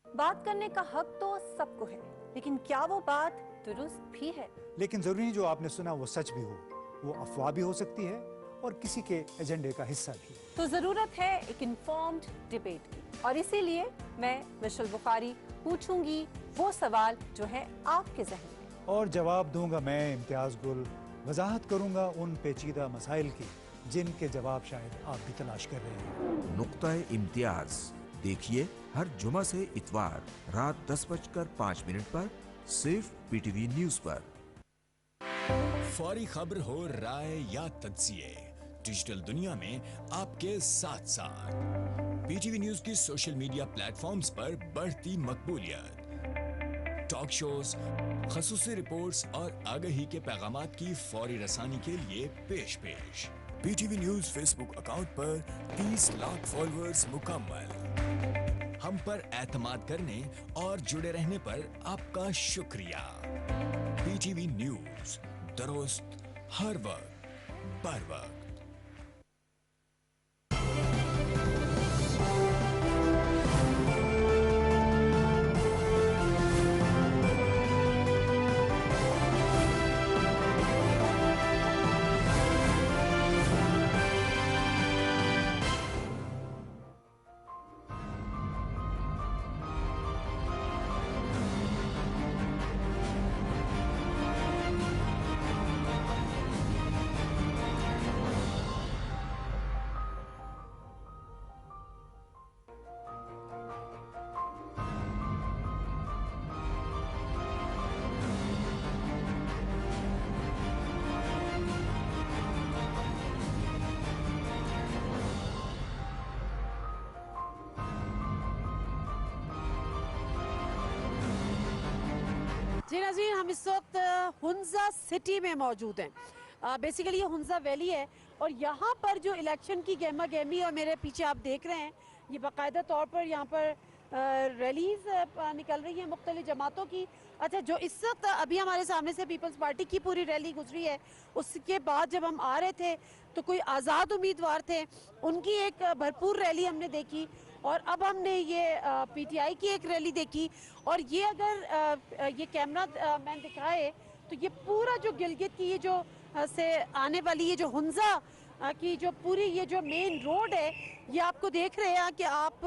S15: बात करने का हक तो सबको है, लेकिन क्या वो बात दुरुस्त भी है?
S16: लेकिन जरूरी नहीं जो आपने सुना वो सच भी हो, वो अफवाह भी हो सकती है और किसी के एजेंडे का हिस्सा भी।
S15: तो जरूरत है एक इन्फॉर्म्ड डिबेट की, और इसीलिए मैं मिशेल बुखारी पूछूंगी वो सवाल जो है आपके ज़हन में,
S16: और जवाब दूंगा मैं इम्तियाज गुल। वजाहत करूंगा उन पेचीदा मसाइल की जिनके जवाब शायद आप भी तलाश कर रहे हैं।
S17: नुक्ता-ए इम्तियाज देखिए हर जुमा से इतवार रात 10:05 पर सिर्फ पीटीवी न्यूज पर।
S14: फौरी खबर हो, राय या तज्जिए, डिजिटल दुनिया में आपके साथ साथ पीटीवी न्यूज की सोशल मीडिया प्लेटफॉर्म्स पर बढ़ती मकबूलियत, टॉक शोज, खसूसी रिपोर्ट्स और आगाही के पैगामात की फौरी रसानी के लिए पेश पीटीवी न्यूज फेसबुक अकाउंट पर 30 लाख फॉलोअर्स मुकम्मल। हम पर एतमाद करने और जुड़े रहने पर आपका शुक्रिया। PTV न्यूज, दुरुस्त हर वक्त बर वक्त।
S1: जी नाज़रीन, हम इस वक्त हुंजा सिटी में मौजूद हैं। बेसिकली ये हुंजा वैली है और यहाँ पर जो इलेक्शन की गहमा गहमी और मेरे पीछे आप देख रहे हैं, ये बाकायदा तौर पर यहाँ पर रैलीज निकल रही हैं मुख्तलिफ जमातों की। अच्छा, जो इस वक्त अभी हमारे सामने से पीपल्स पार्टी की पूरी रैली गुजरी है, उसके बाद जब हम आ रहे थे तो कोई आज़ाद उम्मीदवार थे, उनकी एक भरपूर रैली हमने देखी और अब हमने ये PTI की एक रैली देखी। और ये अगर ये कैमरा मैन दिखाए तो ये पूरा जो गिलगित की ये जो से आने वाली ये जो हुंजा की जो पूरी ये जो मेन रोड है, ये आपको देख रहे हैं कि आप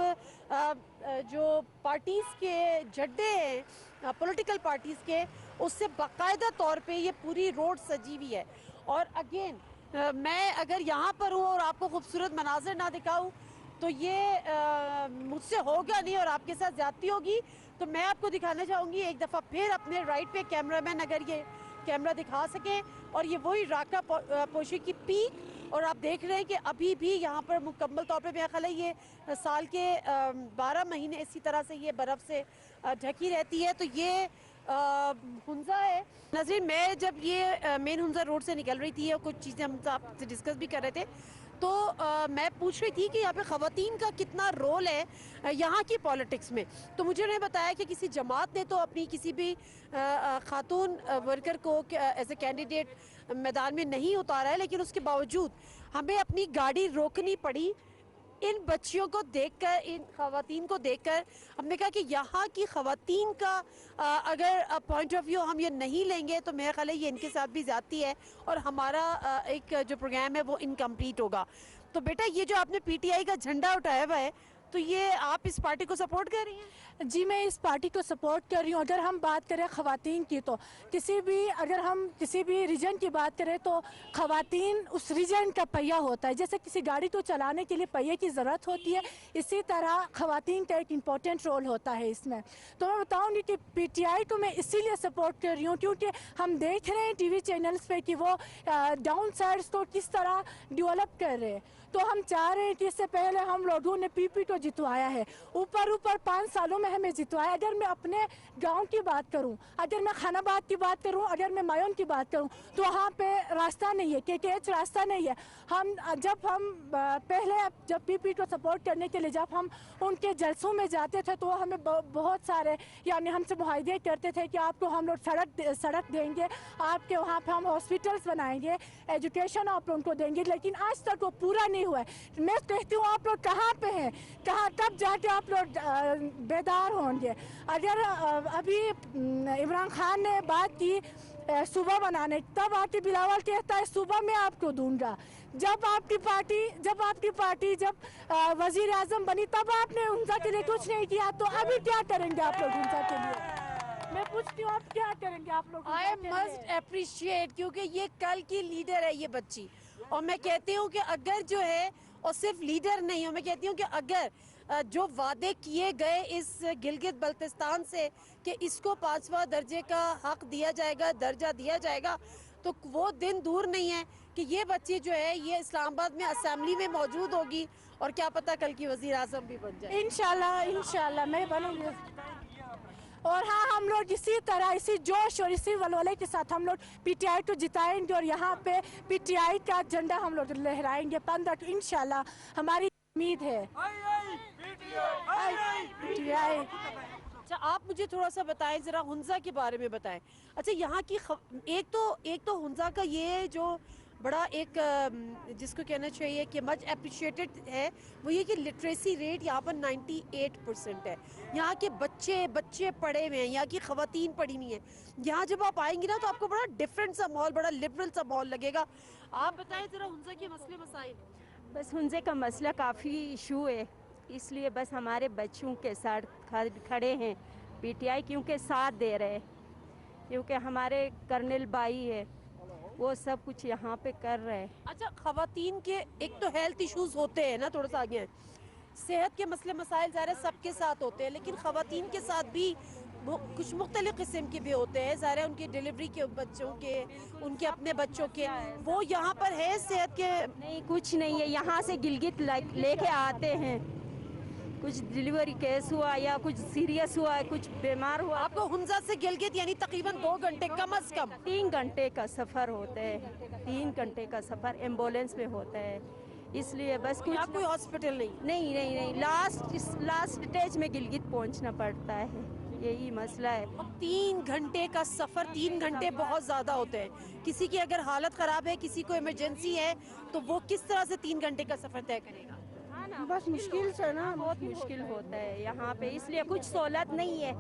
S1: जो पार्टीज़ के झंडे हैं पॉलिटिकल पार्टीज़ के, उससे बाकायदा तौर पे ये पूरी रोड सजी हुई है। और अगेन मैं अगर यहाँ पर हूँ और आपको खूबसूरत मनाजिर ना दिखाऊँ तो ये मुझसे होगा नहीं और आपके साथ ज्यादती होगी। तो मैं आपको दिखाना चाहूँगी एक दफ़ा फिर अपने राइट पे कैमरामैन अगर ये कैमरा दिखा सकें, और ये वही राका पोशी की पीक। और आप देख रहे हैं कि अभी भी यहाँ पर मुकम्मल तौर पे मेरा ख्याल है ये साल के 12 महीने इसी तरह से ये बर्फ़ से ढकी रहती है। तो ये हुंजा है। नाज़रीन, मैं जब ये मेन हुंजा रोड से निकल रही थी और कुछ चीज़ें हम आपसे डिस्कस भी कर रहे थे, तो मैं पूछ रही थी कि यहाँ पे ख़वातीन का कितना रोल है यहाँ की पॉलिटिक्स में। तो मुझे उन्हें बताया कि किसी जमात ने तो अपनी किसी भी खातून वर्कर को एज ए कैंडिडेट मैदान में नहीं उतारा है, लेकिन उसके बावजूद हमें अपनी गाड़ी रोकनी पड़ी इन बच्चियों को देखकर, इन ख़वातीन को देखकर। हमने कहा कि यहाँ की ख़वातीन का अगर पॉइंट ऑफ व्यू हम ये नहीं लेंगे तो मेरा ख्याल है ये इनके साथ भी ज़्यादती है और हमारा एक जो प्रोग्राम है वो इनकम्प्लीट होगा। तो बेटा, ये जो आपने PTI का झंडा उठाया हुआ है, तो ये आप इस पार्टी को सपोर्ट कर रही हैं?
S18: जी, मैं इस पार्टी को सपोर्ट कर रही हूँ। अगर हम बात करें ख़वातीन की, तो अगर हम किसी भी रीजन की बात करें तो ख़वातीन उस रीजन का पहिया होता है। जैसे किसी गाड़ी को चलाने के लिए पहिए की ज़रूरत होती है, इसी तरह ख़वातीन का एक इम्पोर्टेंट रोल होता है इसमें। तो मैं बताऊँगी कि PTI को मैं इसीलिए सपोर्ट कर रही हूँ क्योंकि हम देख रहे हैं TV चैनल्स पे कि वो डाउन साइड्स को किस तरह डेवलप कर रहे हैं। तो हम चाह रहे हैं कि इससे पहले हम लोगों ने PP को जितवाया है, ऊपर 5 सालों में हमें जितवाया। अगर मैं अपने गांव की बात करूं, अगर मैं खानाबाद की बात करूं, अगर मैं मायून की बात करूं, तो वहाँ पे रास्ता नहीं है, KKH रास्ता नहीं है। पहले जब PP को सपोर्ट करने के लिए जब हम उनके जलसों में जाते थे तो वो हमें बहुत सारे यानी हमसे मुआहदे करते थे कि आपको हम लोग सड़क देंगे, आपके वहाँ पर हम हॉस्पिटल्स बनाएंगे, एजुकेशन आप उनको देंगे, लेकिन आज तक वो पूरा नहीं हुआ है। मैं कहती हूँ आप लोग कहाँ पे हैं, कब जाके आप लोग बेदार होंगे। अगर अभी इमरान खान ने बात की सूबा बनाने, तब आके बिलावल कहता है सूबा में आपको दूंगा। जब आपकी पार्टी वजीर आजम बनी तब आपने उनका के लिए कुछ नहीं किया, तो अभी क्या करेंगे आप लोग उनका के लिए? मैं पूछती हूँ आप क्या करेंगे आप लोग?
S1: आई मस्ट अप्रिशिएट, क्योंकि ये कल की लीडर है ये बच्ची। और मैं कहती हूँ कि अगर जो है, और सिर्फ लीडर नहीं हूँ, मैं कहती हूँ कि अगर जो वादे किए गए इस गिलगित बल्तिस्तान से कि इसको 5वां दर्जे का हक दिया जाएगा, दर्जा दिया जाएगा, तो वो दिन दूर नहीं है कि ये बच्ची जो है ये इस्लामाबाद में असेंबली में मौजूद होगी और क्या पता कल की वज़ीर आज़म भी बन जाए।
S18: इंशाल्लाह मैं बनूंगी। और हाँ, हम लोग इसी तरह, इसी जोश और इसी वलवले के साथ हम लोग PTI को जिताएंगे और यहाँ पे PTI का झंडा हम लोग लहराएंगे 15 को, इंशाल्लाह हमारी उम्मीद है।
S1: अच्छा, आप मुझे थोड़ा सा बताएं, जरा हुंजा के बारे में बताएं। अच्छा, यहाँ की एक तो हुंजा का ये जो बड़ा एक जिसको कहना चाहिए कि मच अप्रिशिएटेड है, वो ये कि लिटरेसी रेट यहाँ पर 98% है। यहाँ के बच्चे पढ़े हुए हैं, यहाँ की ख़वातीन पढ़ी हुई हैं। यहाँ जब आप आएंगी ना तो आपको बड़ा डिफरेंट सा माहौल, बड़ा लिबरल सा माहौल लगेगा। आप बताएं ज़रा हुंजा के मसले मसाइल।
S19: बस हुंजे का मसला काफ़ी इशू है, इसलिए बस हमारे बच्चों के साथ खड़े हैं पीटीआई, क्योंकि साथ दे रहे हैं, क्योंकि हमारे कर्नल भाई है वो सब कुछ यहाँ पे कर रहे हैं।
S1: अच्छा, ख़वातीन के एक तो हेल्थ इश्यूज होते हैं ना, थोड़ा सा आगे हैं, सेहत के मसले मसाइल ज़ाहिर है सबके साथ होते हैं, लेकिन ख़वातीन के साथ भी कुछ मुख्तलिफ किस्म के भी होते हैं। ज़ाहिर है उनके डिलीवरी के बच्चों के, उनके अपने बच्चों के, वो यहाँ पर है सेहत के?
S19: नहीं, कुछ नहीं है। यहाँ से गिलगित लेके आते हैं, कुछ डिलीवरी केस हुआ या कुछ सीरियस हुआ, कुछ बीमार हुआ।
S1: आपको हुंजा से गिलगित यानी तकरीबन 2 घंटे कम अज कम
S19: 3 घंटे का सफ़र होता है, 3 घंटे का सफ़र एम्बुलेंस में होता है, इसलिए बस कुछ
S1: कोई हॉस्पिटल
S19: नहीं, लास्ट स्टेज में गिलगित पहुंचना पड़ता है, यही मसला है।
S1: 3 घंटे का सफ़र, 3 घंटे बहुत ज़्यादा होते हैं। किसी की अगर हालत ख़राब है, किसी को इमरजेंसी है, तो वो किस तरह से 3 घंटे का सफ़र तय करेगा?
S19: बस मुश्किल से ना, बहुत मुश्किल होता है यहाँ पे, इसलिए कुछ सहूलत नहीं है।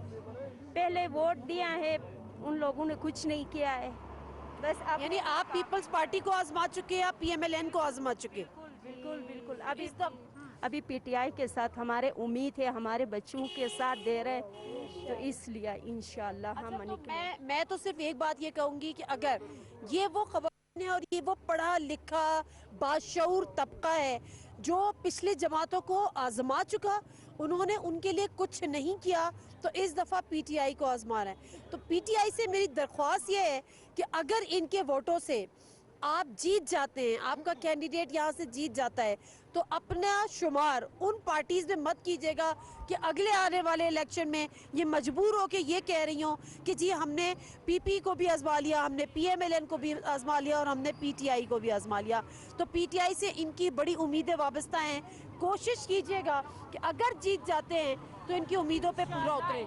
S19: पहले वोट दिया है, उन लोगों ने कुछ नहीं किया है। बस अब
S1: यानी आप पीपल्स पार्टी को आजमा चुके हैं, आप PMLN को आजमा चुके?
S19: बिल्कुल। अभी पीटीआई के साथ हमारे उम्मीद है, हमारे बच्चों के साथ दे रहे, तो इसलिए इंशाल्लाह हम
S1: मैं तो सिर्फ एक बात ये कहूँगी कि अगर ये वो खबर है और ये वो पढ़ा लिखा बाशऊर तबका है जो पिछले जमातों को आजमा चुका, उन्होंने उनके लिए कुछ नहीं किया, तो इस दफ़ा पीटीआई को आजमा रहा है। तो पीटीआई से मेरी दरख्वास्त ये है कि अगर इनके वोटों से आप जीत जाते हैं, आपका कैंडिडेट यहाँ से जीत जाता है, तो अपना शुमार उन पार्टीज़ में मत कीजिएगा कि अगले आने वाले इलेक्शन में ये मजबूर हो के ये कह रही हूँ कि जी हमने PP को भी आजमा लिया, हमने PMLN को भी आजमा लिया और हमने PTI को भी आजमा लिया। तो PTI से इनकी बड़ी उम्मीदें वाबस्ता हैं। कोशिश कीजिएगा कि अगर जीत जाते हैं तो इनकी उम्मीदों पर पूरा उतरे।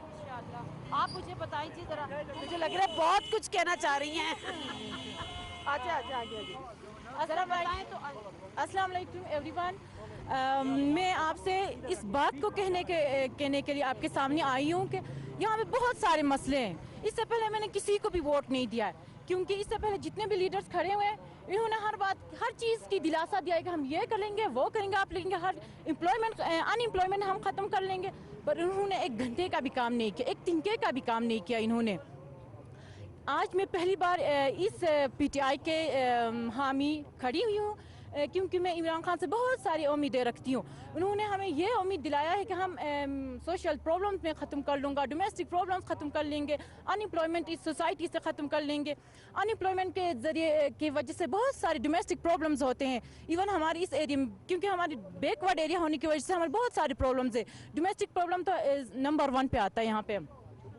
S1: आप मुझे बताइए ज़रा, मुझे लग रहा है बहुत कुछ कहना चाह रही हैं। अच्छा आगे
S20: अस्सलाम वालेकुम एवरीवन। मैं आपसे इस बात को कहने के लिए आपके सामने आई हूँ कि यहाँ पे बहुत सारे मसले हैं। इससे पहले मैंने किसी को भी वोट नहीं दिया है, क्योंकि इससे पहले जितने भी लीडर्स खड़े हुए हैं इन्होंने हर चीज़ की दिलासा दिया है कि हम ये करेंगे, वो करेंगे, आप लेंगे, हर अनएम्प्लॉयमेंट हम ख़त्म कर लेंगे, पर इन्होंने 1 घंटे का भी काम नहीं किया, 1 तिनके का भी काम नहीं किया इन्होंने। आज मैं पहली बार इस पीटीआई के हामी खड़ी हुई हूँ, क्योंकि मैं इमरान खान से बहुत सारी उम्मीदें रखती हूँ। उन्होंने हमें ये उम्मीद दिलाया है कि हम सोशल प्रॉब्लम्स में ख़त्म कर लूँगा, डोमेस्टिक प्रॉब्लम्स ख़त्म कर लेंगे, अनएम्प्लॉयमेंट इस सोसाइटी से ख़त्म कर लेंगे। अनएम्प्लॉयमेंट के ज़रिए की वजह से बहुत सारे डोमेस्टिक प्रॉब्लम्स होते हैं। इवन हमारे इस एरिया में, क्योंकि हमारी बैकवर्ड एरिया होने की वजह से हमारे बहुत सारे प्रॉब्लम्स है। डोमेस्टिक प्रॉब्लम तो नंबर 1 पे आता है यहाँ पे।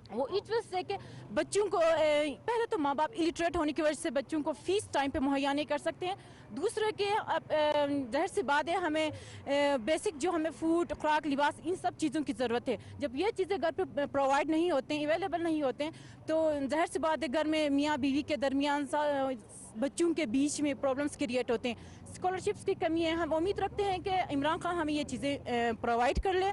S20: वो इस वजह से कि बच्चों को पहले तो माँ बाप इलिटरेट होने की वजह से बच्चों को फीस टाइम पे मुहैया नहीं कर सकते हैं। दूसरे के ज़ाहिर सी बात है, हमें बेसिक जो हमें फूड, खुराक, लिबास, इन सब चीज़ों की ज़रूरत है। जब ये चीज़ें घर पे प्रोवाइड नहीं होते हैं, अवेलेबल नहीं होते हैं, तो ज़ाहिर सी बात है घर में मियाँ बीवी के दरमियान बच्चों के बीच में प्रॉब्लम्स क्रिएट होते हैं। स्कॉलरशिप्स की कमी है। हम उम्मीद रखते हैं कि इमरान खान हमें ये चीज़ें प्रोवाइड कर ले।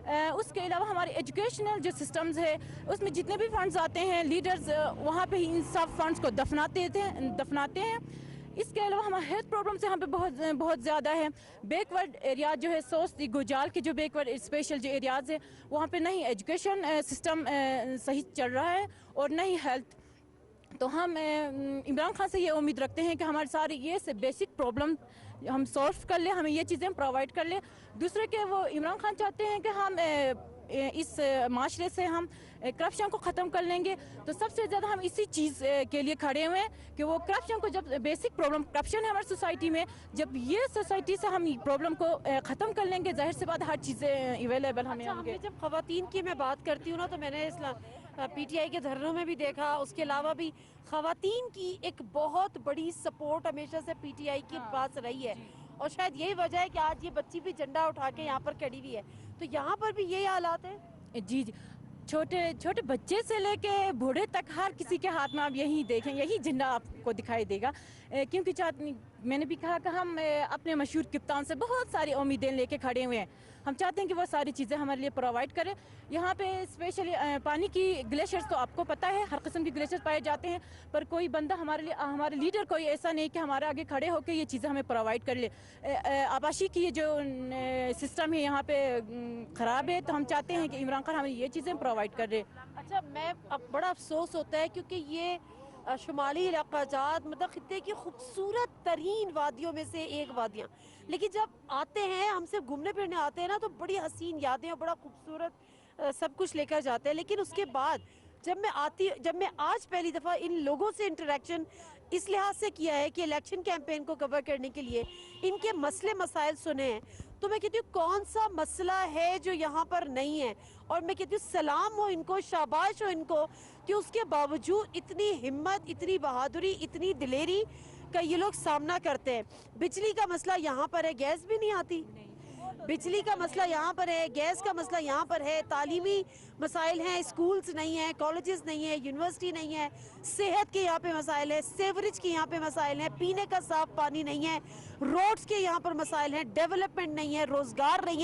S20: उसके अलावा हमारे एजुकेशनल जो सिस्टम्स है उसमें जितने भी फंड्स आते हैं, लीडर्स वहाँ पे ही इन सब फंड्स को दफनाते हैं। इसके अलावा हमारा हेल्थ प्रॉब्लम्स यहाँ पे बहुत ज़्यादा है। बैकवर्ड एरिया जो है, सोस्ती गुजाल के जो बैकवर्ड स्पेशल जो एरियाज़ है, वहाँ पे नहीं एजुकेशन सिस्टम सही चल रहा है और नहीं हेल्थ। तो हम इमरान खान से ये उम्मीद रखते हैं कि हमारे सारे ये से बेसिक प्रॉब्लम हम सॉल्व कर ले, हमें ये चीज़ें प्रोवाइड कर ले। दूसरे के वो इमरान खान चाहते हैं कि हम इस माशरे से हम करप्शन को ख़त्म कर लेंगे। तो सबसे ज़्यादा हम इसी चीज़ के लिए खड़े हुए हैं कि वो करप्शन को, जब बेसिक प्रॉब्लम करप्शन है हमारी सोसाइटी में, जब ये सोसाइटी से हम प्रॉब्लम को ख़त्म कर लेंगे, जाहिर सी बात हर चीज़ें अवेलेबल हमें होंगे।
S1: हमने जब ख़वातीन की मैं बात करती हूँ ना, तो मैंने PTI के धरनों में भी देखा, उसके अलावा भी ख़वातीन की एक बहुत बड़ी सपोर्ट हमेशा से PTI के पास रही है, और शायद यही वजह है कि आज ये बच्ची भी झंडा उठा के यहाँ पर खड़ी हुई है। तो यहाँ पर भी यही हालात है।
S20: जी जी, छोटे छोटे बच्चे से लेके बूढ़े तक हर किसी के हाथ में आप यही देखें, यही झंडा आपको दिखाई देगा। क्योंकि मैंने भी कहा कि हम अपने मशहूर कप्तान से बहुत सारी उम्मीदें लेके खड़े हुए हैं। हम चाहते हैं कि वो सारी चीज़ें हमारे लिए प्रोवाइड करें। यहाँ पे स्पेशली पानी की ग्लेशियर्स तो आपको पता है, हर किस्म के ग्लेशियर्स पाए जाते हैं, पर कोई बंदा हमारे लीडर कोई ऐसा नहीं कि हमारे आगे खड़े होकर ये चीज़ें हमें प्रोवाइड कर ले। आबाशी की ये जो सिस्टम है यहाँ पे ख़राब है, तो हम चाहते हैं कि इमरान खान हमें ये चीज़ें प्रोवाइड कर रहे।
S1: अच्छा, अब बड़ा अफसोस होता है क्योंकि ये शुमाली इलाका जात मतलब खित्ते की खूबसूरत तरीन वादियों में से एक वादियाँ, लेकिन जब आते हैं हमसे घूमने फिरने आते हैं ना तो बड़ी हसीन यादें और बड़ा खूबसूरत सब कुछ लेकर जाते हैं। लेकिन उसके बाद जब मैं आज पहली दफ़ा इन लोगों से इंटरेक्शन इस लिहाज से किया है कि इलेक्शन कैंपेन को कवर करने के लिए इनके मसले मसाइल सुने हैं, तो मैं कहती हूँ कौन सा मसला है जो यहाँ पर नहीं है। और मैं कहती हूँ सलाम हो इनको, शाबाश हो इनको कि उसके बावजूद इतनी हिम्मत, इतनी बहादुरी, इतनी दिलेरी का ये लोग सामना करते हैं। बिजली का मसला यहाँ पर है, गैस भी नहीं आती। बिजली का मसला यहाँ पर है, गैस का मसला यहाँ पर है, तालीमी मसाइल हैं, स्कूल्स नहीं हैं, कॉलेजेस नहीं है, यूनिवर्सिटी नहीं है, सेहत के यहाँ पे मसाइल है, सेवरेज के यहाँ पे मसाइल हैं, पीने का साफ पानी नहीं है, रोड्स के यहाँ पर मसाइल हैं, डेवलपमेंट नहीं है, रोजगार नहीं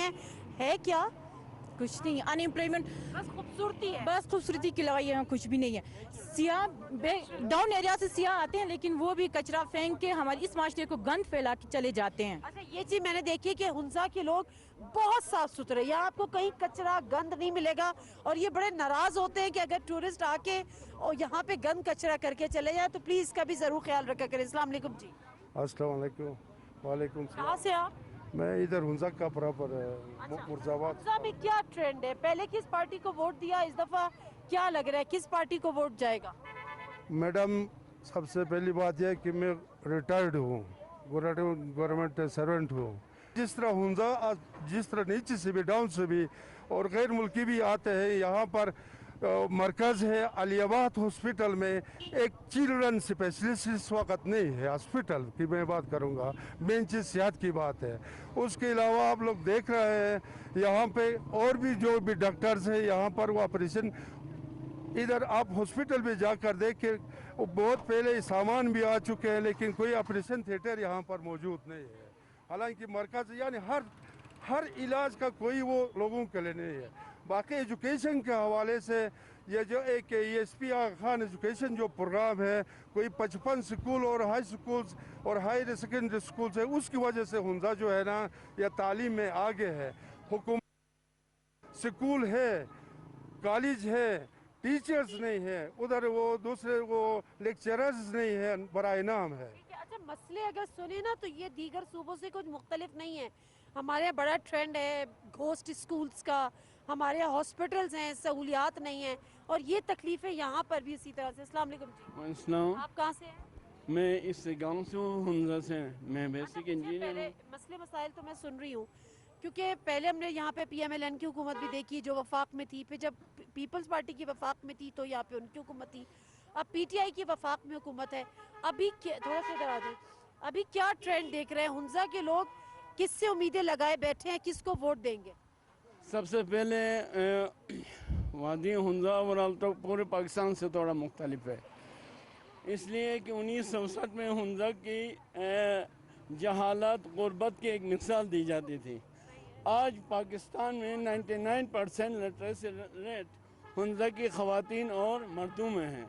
S1: है क्या?
S20: कुछ नहीं, अनएम्प्लॉयमेंट,
S1: बस खूबसूरती है,
S20: बस खूबसूरती के अलावा यहाँ कुछ भी नहीं है। सियाह डाउन एरिया से सियाह आते हैं, लेकिन वो भी कचरा फेंक के हमारे इस माशरे को गंद फैला के चले जाते हैं।
S1: अच्छा, ये चीज़ मैंने देखी है कि हुंजा के लोग बहुत साफ सुथरे, यहाँ आपको कहीं कचरा गंद नहीं मिलेगा और ये बड़े नाराज होते हैं कि अगर टूरिस्ट आके और यहाँ पे गंद कचरा करके चले जाए तो प्लीज इसका भी जरूर ख्याल रखा करें। अस्सलाम वालेकुम जी।
S21: अस्सलाम वालेकुम। वालेकुम सलाम।
S1: कहाँ से आप?
S21: मैं इधर हुंजा का प्रॉपर मुर्जाबाद।
S1: हुंजा में क्या ट्रेंड है? पहले किस पार्टी को वोट दिया, इस दफा क्या लग रहा है किस पार्टी को वोट जाएगा?
S21: मैडम, सबसे पहली बात यह कि मैं रिटायर्ड हूँ, गवर्नमेंट सर्वेंट हूँ। जिस तरह हुंजा जिस तरह नीचे से भी डाउन से भी और गैर मुल्की भी आते हैं, यहाँ पर मरकज़ है अलियाबाद हॉस्पिटल में एक चिल्ड्रन स्पेशलिस्ट इस वक्त नहीं है। हॉस्पिटल की मैं बात करूँगा, मेन चीज़ सेहत की बात है। उसके अलावा आप लोग देख रहे हैं यहाँ पे और भी जो भी डॉक्टर्स हैं यहाँ पर वो ऑपरेशन, इधर आप हॉस्पिटल में जाकर देख के बहुत पहले सामान भी आ चुके हैं लेकिन कोई ऑपरेशन थिएटर यहाँ पर मौजूद नहीं है। हालांकि मरकज़ यानी हर इलाज का कोई वो लोगों के लिए नहीं है। बाकी एजुकेशन के हवाले से ये जो एक ESP आगा खान एजुकेशन जो प्रोग्राम है, कोई 55 स्कूल और हाई स्कूल्स और हायर सेकेंडरी स्कूल्स है, उसकी वजह से हुंजा जो है ना यह तालीम में आगे है। हुकूमत स्कूल है, कॉलेज है, टीचर्स नहीं है, उधर वो दूसरे वो लेक्चरर्स नहीं है, बड़ा इनाम है।
S1: अच्छा, मसले अगर सुने ना तो ये दीगर सूबों से कुछ मुख्तलिफ नहीं है। हमारे यहाँ बड़ा ट्रेंड है घोस्ट स्कूल्स का, हमारे यहाँ हॉस्पिटल्स हैं, सहूलियात नहीं है और ये तकलीफें यहाँ पर भी इसी तरह से। अस्सलाम वालेकुम जी। आप कहाँ से हैं?
S8: मैं इस गांव से हूँ, हुंजा से। मैं बेसिक इंजीनियर हूँ।
S1: मसले मसाइल तो मैं सुन रही हूँ क्योंकि पहले हमने यहाँ पे PMLN की हुकूमत भी देखी जो वफाक में थी, फिर जब पीपल्स पार्टी की वफाक में थी तो यहाँ पे उनकी हुकूमत थी, अब PTI की वफाक में हुकूमत है। अभी थोड़ा सा इधर आ जाए, अभी क्या ट्रेंड देख रहे हैं? हुंजा के लोग किससे उम्मीदें लगाए बैठे हैं, किसको वोट देंगे?
S8: सबसे पहले वादी हुंजा ओवरऑल तो पूरे पाकिस्तान से थोड़ा मुख्तलिफ है, इसलिए कि 1967 में हुंजा की जहालत गुर्बत की एक मिसाल दी जाती थी। आज पाकिस्तान में 99% लिटरेसी रेट हुंजा की ख़वातीन और मर्दों में है।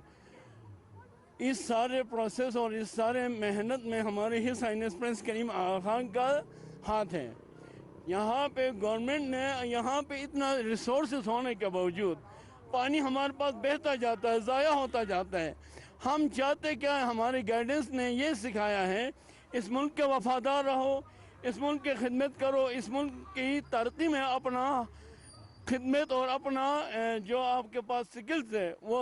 S8: इस सारे प्रोसेस और इस सारे मेहनत में हमारे हिज हाइनेस प्रिंस करीम आगा खान का हाथ है। यहाँ पे गवर्नमेंट ने यहाँ पे इतना रिसोर्सेज होने के बावजूद पानी हमारे पास बहता जाता है, ज़ाया होता जाता है। हम चाहते क्या है, हमारे गाइडेंस ने ये सिखाया है इस मुल्क के वफादार रहो, इस मुल्क की खिदमत करो, इस मुल्क की तरक्की में अपना खिदमत और अपना जो आपके पास स्किल्स है वो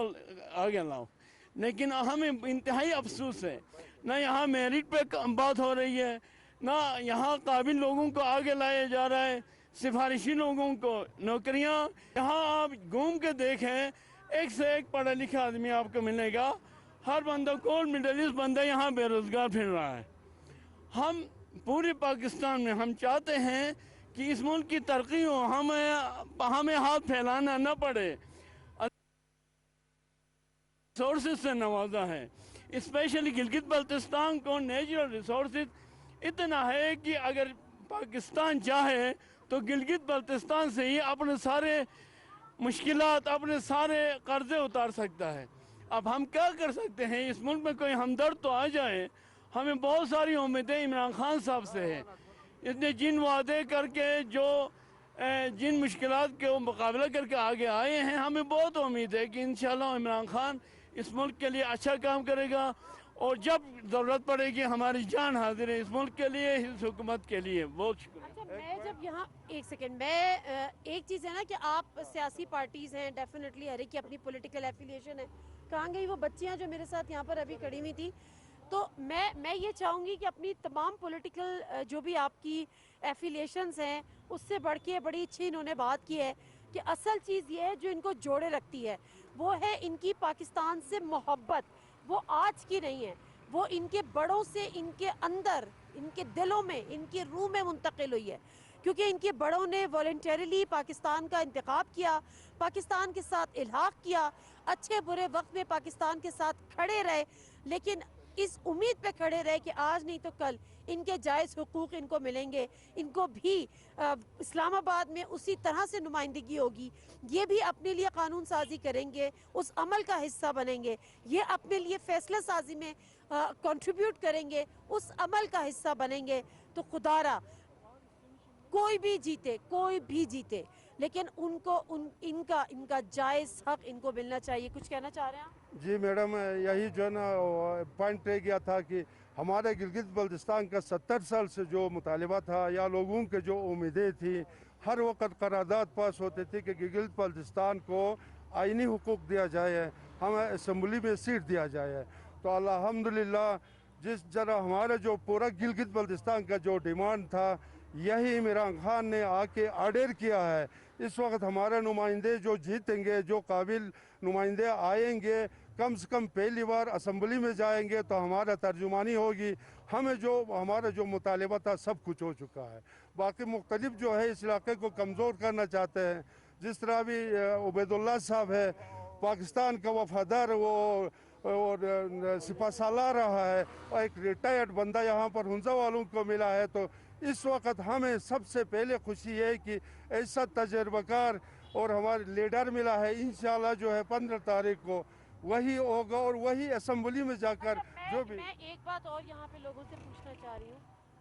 S8: आगे लाओ। लेकिन हमें इंतहाई अफसोस है, ना यहाँ मेरिट पे बात हो रही है, ना यहाँ काबिल लोगों को आगे लाया जा रहा है, सिफारिशी लोगों को नौकरियाँ। यहाँ आप घूम के देखें, एक से एक पढ़ा लिखा आदमी आपको मिलेगा, हर बंदा गोल्ड मेडलिस्ट बंदा यहाँ बेरोजगार फिर रहा है। हम पूरे पाकिस्तान में हम चाहते हैं
S12: کہ اس ملک کی ترقی ہو، ہمیں ہاتھ پھیلانا نہ پڑے. ریسورسز سے نوازا ہے، اسپیشلی گلگت بلتستان کو نیچرل ریسورسز اتنا ہے کہ اگر پاکستان چاہے تو گلگت بلتستان سے ہی اپنے سارے مشکلات، اپنے سارے قرضے اتار سکتا ہے. اب ہم کیا کر سکتے ہیں؟ اس ملک میں کوئی ہمدرد تو آ جائے. ہمیں بہت ساری امیدیں عمران خان صاحب سے ہیں. اس نے جن وعدے کر کے جن مشکلات کے وہ مقابلہ کر کے آگے آئے ہیں، ہمیں بہت امید ہے کہ انشاءاللہ عمران خان اس ملک کے لیے اچھا کام کرے گا، اور جب ضرورت پڑے گی ہماری جان حاضر ہے اس ملک کے لیے، اس حکومت کے لیے. بہت شکریہ.
S1: میں جب یہاں ایک سیکنڈ میں ایک چیز ہے نا کہ آپ سیاسی پارٹیز ہیں، ڈیفینیٹلی ہر ایک کی اپنی پولیٹیکل ایفیلیشن ہے. کہاں گئی وہ بچیاں جو میرے ساتھ یہاں پر ابھی کھڑی ہوئی تھی؟ تو میں یہ چاہوں گی کہ اپنی تمام پولیٹیکل جو بھی آپ کی ایفیلیشنز ہیں اس سے بڑھ کے بڑی اچھی انہوں نے بات کی ہے کہ اصل چیز یہ ہے جو ان کو جوڑے رکھتی ہے وہ ہے ان کی پاکستان سے محبت. وہ آج کی نہیں ہے، وہ ان کے بڑوں سے ان کے اندر، ان کے دلوں میں، ان کی روح میں منتقل ہوئی ہے، کیونکہ ان کے بڑوں نے والنٹیرلی پاکستان کا انتخاب کیا، پاکستان کے ساتھ الحاق کیا، اچھے برے وقت میں پاکستان کے ساتھ کھڑے رہے، لیکن اس امید پہ کھڑے رہے کہ آج نہیں تو کل ان کے جائز حقوق ان کو ملیں گے، ان کو بھی اسلام آباد میں اسی طرح سے نمائندگی ہوگی، یہ بھی اپنے لیے قانون سازی کریں گے، اس عمل کا حصہ بنیں گے، یہ اپنے لیے فیصلہ سازی میں کنٹریبیوٹ کریں گے، اس عمل کا حصہ بنیں گے. تو خدا را کوئی بھی جیتے لیکن ان کو ان کا جائز حق ان کو ملنا چاہیے. کچھ کہنا چاہ رہے ہیں آپ؟
S21: جی میڈم، یہی جو ہے نا پوائنٹ رہ گیا تھا کہ ہمارے گلگت بلتستان کا 70 سال سے جو مطالبہ تھا یا لوگوں کے جو امیدیں تھیں، ہر وقت قرارداد پاس ہوتے تھے کہ گلگت بلتستان کو آئینی حقوق دیا جائے، ہمیں اسمبلی میں سیٹ دیا جائے. تو الحمدللہ جس طرح ہمارا جو پورا گلگت بلتستان کا جو ڈیمانڈ تھا، یہی عمران خان نے آ کے آرڈر کیا ہے. اس وقت ہمارے نمائندے جو جیتیں گے، جو قابل نمائندے آئیں گے، کم سے کم پہلی بار اسمبلی میں جائیں گے تو ہمارا ترجمانی ہوگی. ہمارا جو مطالبہ تھا سب کچھ ہو چکا ہے. باقی مختلف جو ہے اس علاقے کو کمزور کرنا چاہتے ہیں، جس طرح بھی عبید اللہ صاحب ہے، پاکستان کا وفادار وہ اور سپاہ سالار رہا ہے، اور ایک ریٹائرڈ بندہ یہاں پر ہنزہ والوں کو ملا ہے. تو اس وقت ہمیں سب سے پہلے خوشی ہے کہ ایسا تجربہ کار اور ہمارے لیڈر ملا ہے. انشاءاللہ جو ہے 15 تاریخ کو وہی ہوگا اور وہی اسمبلی میں جا کر جو بھی.
S1: میں ایک بات اور یہاں پہ لوگوں سے پوچھنا چاہ رہی ہوں،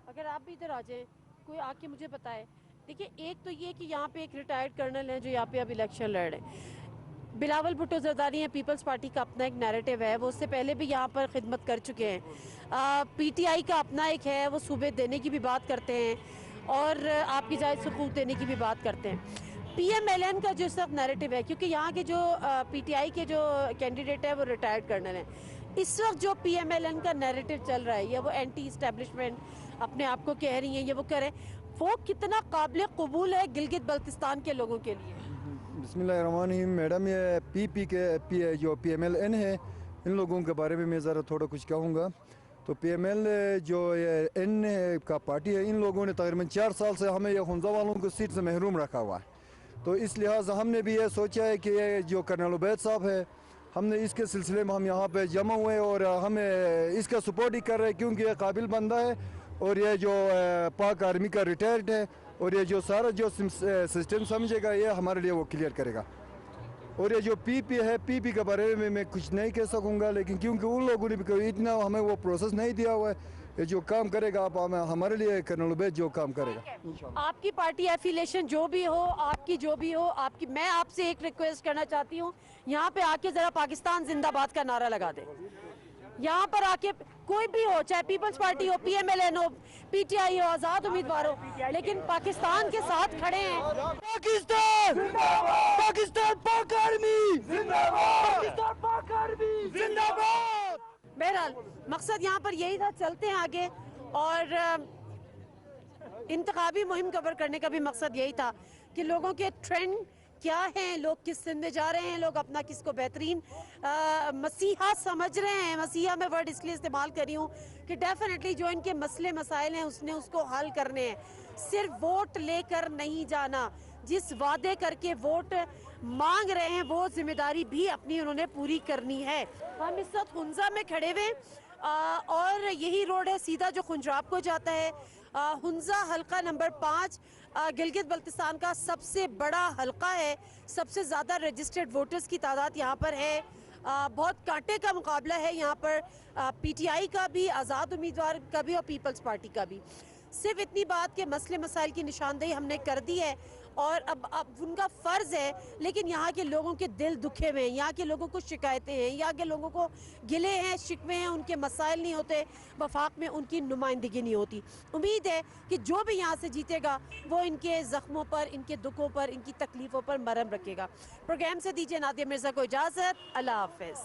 S1: اگر آپ بھی ادھر آ جائیں، کوئی آ کے مجھے بتائے. دیکھیں، ایک تو یہ کہ یہاں پہ ایک ریٹائرڈ کرنل ہیں جو یہاں پہ اب الیکشن لڑ رہے ہیں. بلاول بھٹو زرداری ہیں، پیپلز پارٹی کا اپنا ایک نیریٹو ہے، وہ اس سے پہلے بھی یہاں پر خدمت کر چکے ہیں. پی ٹی آئی کا اپنا ایک ہے، وہ صوبے دینے کی بھی بات کرتے ہیں اور آپ کی جائز حقوق دینے کی بھی بات کرتے ہیں. پی ایم ایل این کا جو اس وقت نیریٹو ہے، کیونکہ یہاں کے جو پی ٹی آئی کے جو کینڈیڈیٹ ہے وہ ریٹائرڈ کرنل ہیں. اس وقت جو پی ایم ایل این کا نیریٹو چل رہا ہے، یا وہ اینٹی اسٹیبلشمنٹ اپنے آپ کو کہہ رہی ہیں، یہ وہ کریں، وہ کتنا قابل قبول ہے گلگت بلتستان کے لوگوں کے لیے؟
S4: بسم اللہ الرحمن الرحیم. میڈم، یہ جو پی ایم ایل این ہے، ان لوگوں کے بارے میں ذرا تھوڑا کچھ کہوں گا. تو پی ایم ایل جو این کا پارٹی ہے، ان لوگوں نے تقریباً 4 سال سے ہمیں یہ ہنزہ والوں کو سیٹ سے محروم رکھا ہوا ہے. تو اس لحاظ ہم نے بھی یہ سوچا ہے کہ یہ جو کرنل عبید صاحب ہے، ہم نے اس کے سلسلے میں ہم یہاں پہ جمع ہوئے اور ہم اس کا سپورٹ ہی کر رہے ہیں، کیونکہ یہ قابل بندہ ہے اور یہ جو پاک آرمی کا ریٹائرڈ ہے، اور یہ جو سارا جو سسٹم سمجھے گا یہ ہمارے لیے وہ کلیئر کرے گا. اور یہ جو پی پی ہے، پی پی کے بارے میں کچھ نہیں کہہ سکوں گا، لیکن کیونکہ ان لوگوں نے بھی اتنا ہمیں وہ پروسیس نہیں دیا ہوا ہے. یہ جو کام کرے گا آپ ہمارے لیے کرنل عبید جو کام کرے گا.
S1: آپ کی پارٹی ایفیلیشن جو بھی ہو، آپ کی جو بھی ہو، میں آپ سے ایک ریکویسٹ کرنا چاہتی ہوں، یہاں پہ آ کے ذرا پاکستان زندہ باد کا نعرہ لگا دیں. یہاں پر آ کے کوئی بھی ہو، چاہے پیپلز پارٹی ہو، پی ایم ایل این ہو، پی ٹی آئی ہو، آزاد امیدوار ہو، لیکن پاکستان کے ساتھ کھڑے ہیں.
S4: پاکستان پاکستان پاک آرمی زندہ باد، پاکستان پاک آرمی زندہ باد.
S1: بہرحال مقصد یہاں پر یہی تھا، چلتے ہیں آگے. اور انتخابی مہم کور کرنے کا بھی مقصد یہی تھا کہ لوگوں کے ٹرینڈ کیا ہیں, لوگ کس سن میں جا رہے ہیں, لوگ اپنا کس کو بہترین مسیحا سمجھ رہے ہیں. مسیحا میں ورڈ اس لیے استعمال کر رہی ہوں کہ ڈیفینیٹلی جو ان کے مسئلے مسائل ہیں اس نے اس کو حل کرنے ہیں. صرف ووٹ لے کر نہیں جانا, جس وعدے کر کے ووٹ مانگ رہے ہیں وہ ذمہ داری بھی اپنی انہوں نے پوری کرنی ہے. ہم اس وقت ہنزا میں کھڑے ہوئے اور یہی روڈ ہے سیدھا جو خنجراب کو جاتا ہے. ہنزا حلقہ نمبر 5 گلگت بلتستان کا سب سے بڑا حلقہ ہے. سب سے زیادہ رجسٹرڈ ووٹرز کی تعداد یہاں پر ہے. بہت کانٹے کا مقابلہ ہے یہاں پر, پی ٹی آئی کا بھی, آزاد امیدوار کا بھی اور پیپلز پارٹی کا بھی. صرف اتنی بات کہ مسئلے مسائل کی نشاندہی ہم نے کر دی ہے اور اب ان کا فرض ہے, لیکن یہاں کے لوگوں کے دل دکھے ہوئے ہیں, یہاں کے لوگوں کو شکایتیں ہیں, یہاں کے لوگوں کو گلے ہیں, شکوے ہیں, ان کے مسائل نہیں ہوتے, وفاق میں ان کی نمائندگی نہیں ہوتی. امید ہے کہ جو بھی یہاں سے جیتے گا وہ ان کے زخموں پر, ان کے دکھوں پر, ان کی تکلیفوں پر مرہم رکھے گا. پروگرام سے دیجیے نادیہ مرزا کو اجازت. اللہ حافظ.